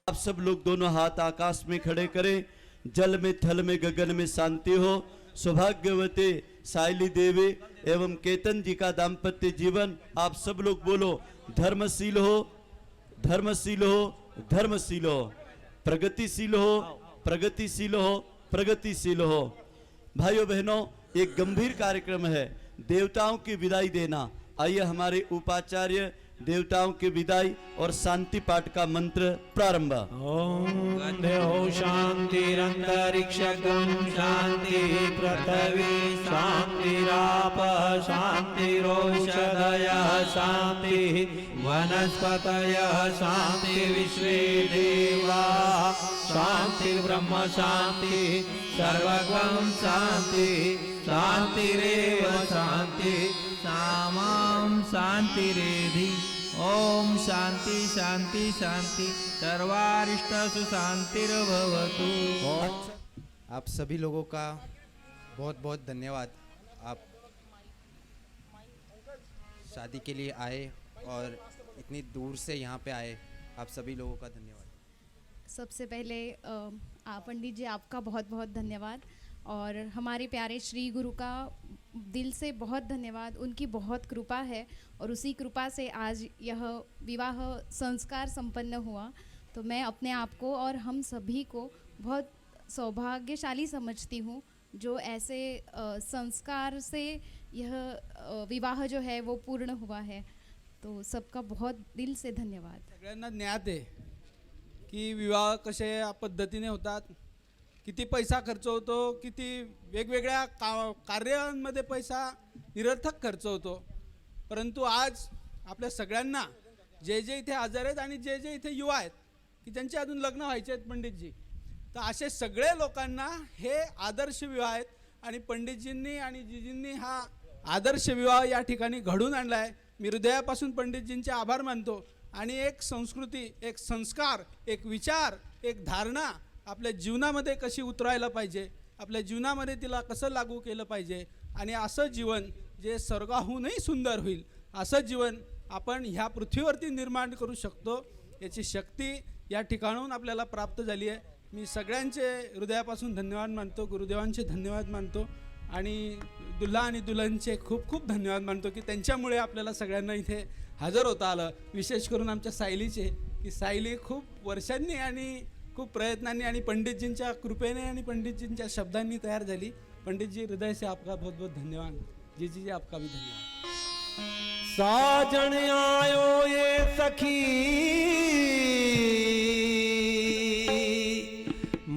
आप सब लोग दोनों हाथ आकाश में खड़े करें। जल में, थल में, गगन में शांति हो। सौभाग्यवती साइली देवी एवं केतन जी का दाम्पत्य जीवन आप सब लोग बोलो, धर्मशील हो, धर्मशील हो, धर्मशील हो, प्रगतिशील हो, प्रगतिशील हो, प्रगतिशील हो। भाइयों बहनों, एक गंभीर कार्यक्रम है, देवताओं की विदाई देना। आइए हमारे उपाचार्य देवताओं की विदाई और शांति पाठ का मंत्र प्रारंभ। ओम देव शांतिरंतरिक्षगं शांति पृथ्वी शांतिराप शांतिरोषधयः शांति वनस्पतयः शांति विश्वे देवा शांति ब्रह्म शांति सर्वगं शांति शांतिरेव शांति सामां शांतिरेधि। ओम शांति शांति शांति सर्वारिष्टसु शांतिर्भवतु। आप सभी लोगों का बहुत बहुत धन्यवाद। आप शादी के लिए आए और इतनी दूर से यहाँ पे आए, आप सभी लोगों का धन्यवाद। सबसे पहले पंडित जी आपका बहुत बहुत धन्यवाद और हमारे प्यारे श्री गुरु का दिल से बहुत धन्यवाद। उनकी बहुत कृपा है और उसी कृपा से आज यह विवाह संस्कार संपन्न हुआ। तो मैं अपने आप को और हम सभी को बहुत सौभाग्यशाली समझती हूँ जो ऐसे संस्कार से यह विवाह जो है वो पूर्ण हुआ है। तो सबका बहुत दिल से धन्यवाद। सगळ्यांना ज्ञात आहे की विवाह कसे पद्धतीने होतात, किती पैसा खर्च होतो, किती वेगवेगळ्या कार्यांमध्ये पैसा निरर्थक खर्च होतो। परंतु आज आपल्या सगळ्यांना जे जे इथे हजर आहेत आणि जे जे इथे युवा आहेत की त्यांचे अजून लग्न व्हायचे आहेत पंडितजी, तर असे सगळे लोकांना हे आदर्श विवाह आहेत आणि पंडितजींनी आणि जीजींनी हा आदर्श विवाह या ठिकाणी घडून आणला आहे। मी हृदयापासून पंडितजींचे आभार मानतो आणि एक संस्कृती, एक संस्कार, एक विचार, एक धारणा आपल्या जीवनामध्ये कशी उतरायला पाहिजे, आपल्या जीवनामध्ये तिला कसं लागू केलं पाहिजे आणि असं जीवन जे स्वर्गाहूनही सुंदर होईल असं जीवन आपण ह्या पृथ्वीवरती निर्माण करू शकतो, याची शक्ती या ठिकाणाहून आपल्याला प्राप्त झाली आहे। मी सगळ्यांचे हृदयापासून धन्यवाद मानतो, गुरुदेवांचे धन्यवाद मानतो आणि दुल्हा आणि दुल्हनचे खूप खूप धन्यवाद मानतो की त्यांच्यामुळे आपल्याला सगळ्यांना इथे हजर होता आलं। विशेष करून आमच्या सायलीचे, की सायली खूप वर्षांनी आणि खूप प्रयत्नांनी आणि पंडितजींच्या कृपेने आणि पंडितजींच्या शब्दांनी तयार झाली पंडित जी हृदय से आपका बहुत बहुत धन्यवाद। जी आपका भी धन्यवाद। साजन आयो ये सखी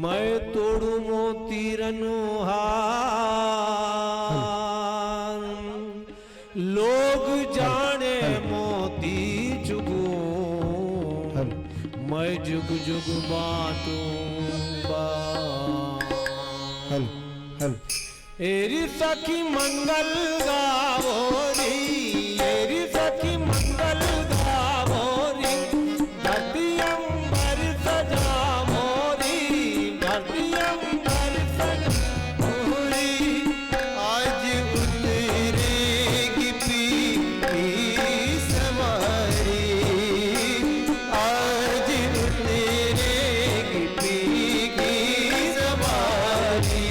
मैं तोड़ू मोती रनु हार लोग जाने मोती चुगू मैं जुग जुग बाटूंगा एरी सखी मंगल गावो री एरी सखी मंगल गावो री धरती अंबर सजा मोरी धरती अंबर सजा मोरी आज उतरेगी पी सवारी आज उतरेगी पी सवारी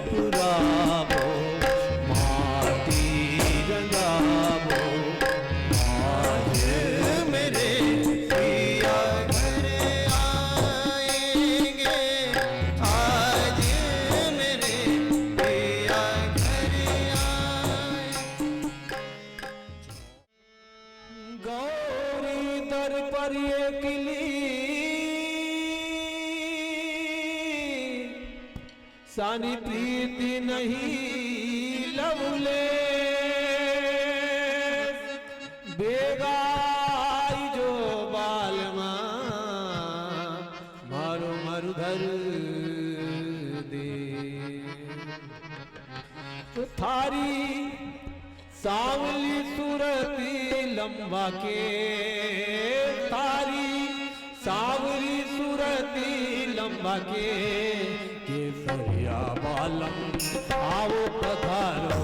पुराबो माटी रंगाबो आज मेरे पिया घर आएंगे आज मेरे पिया घर आएंगे गौरी दर पर ये किली सानी प्रीति नहीं लवले बेगाई जो बालमा मारो मरुधर दे तो थारी सांवली सूरती लंबा के थारी सांवली सूरती लंबा के केसरिया बालम आओ पधारो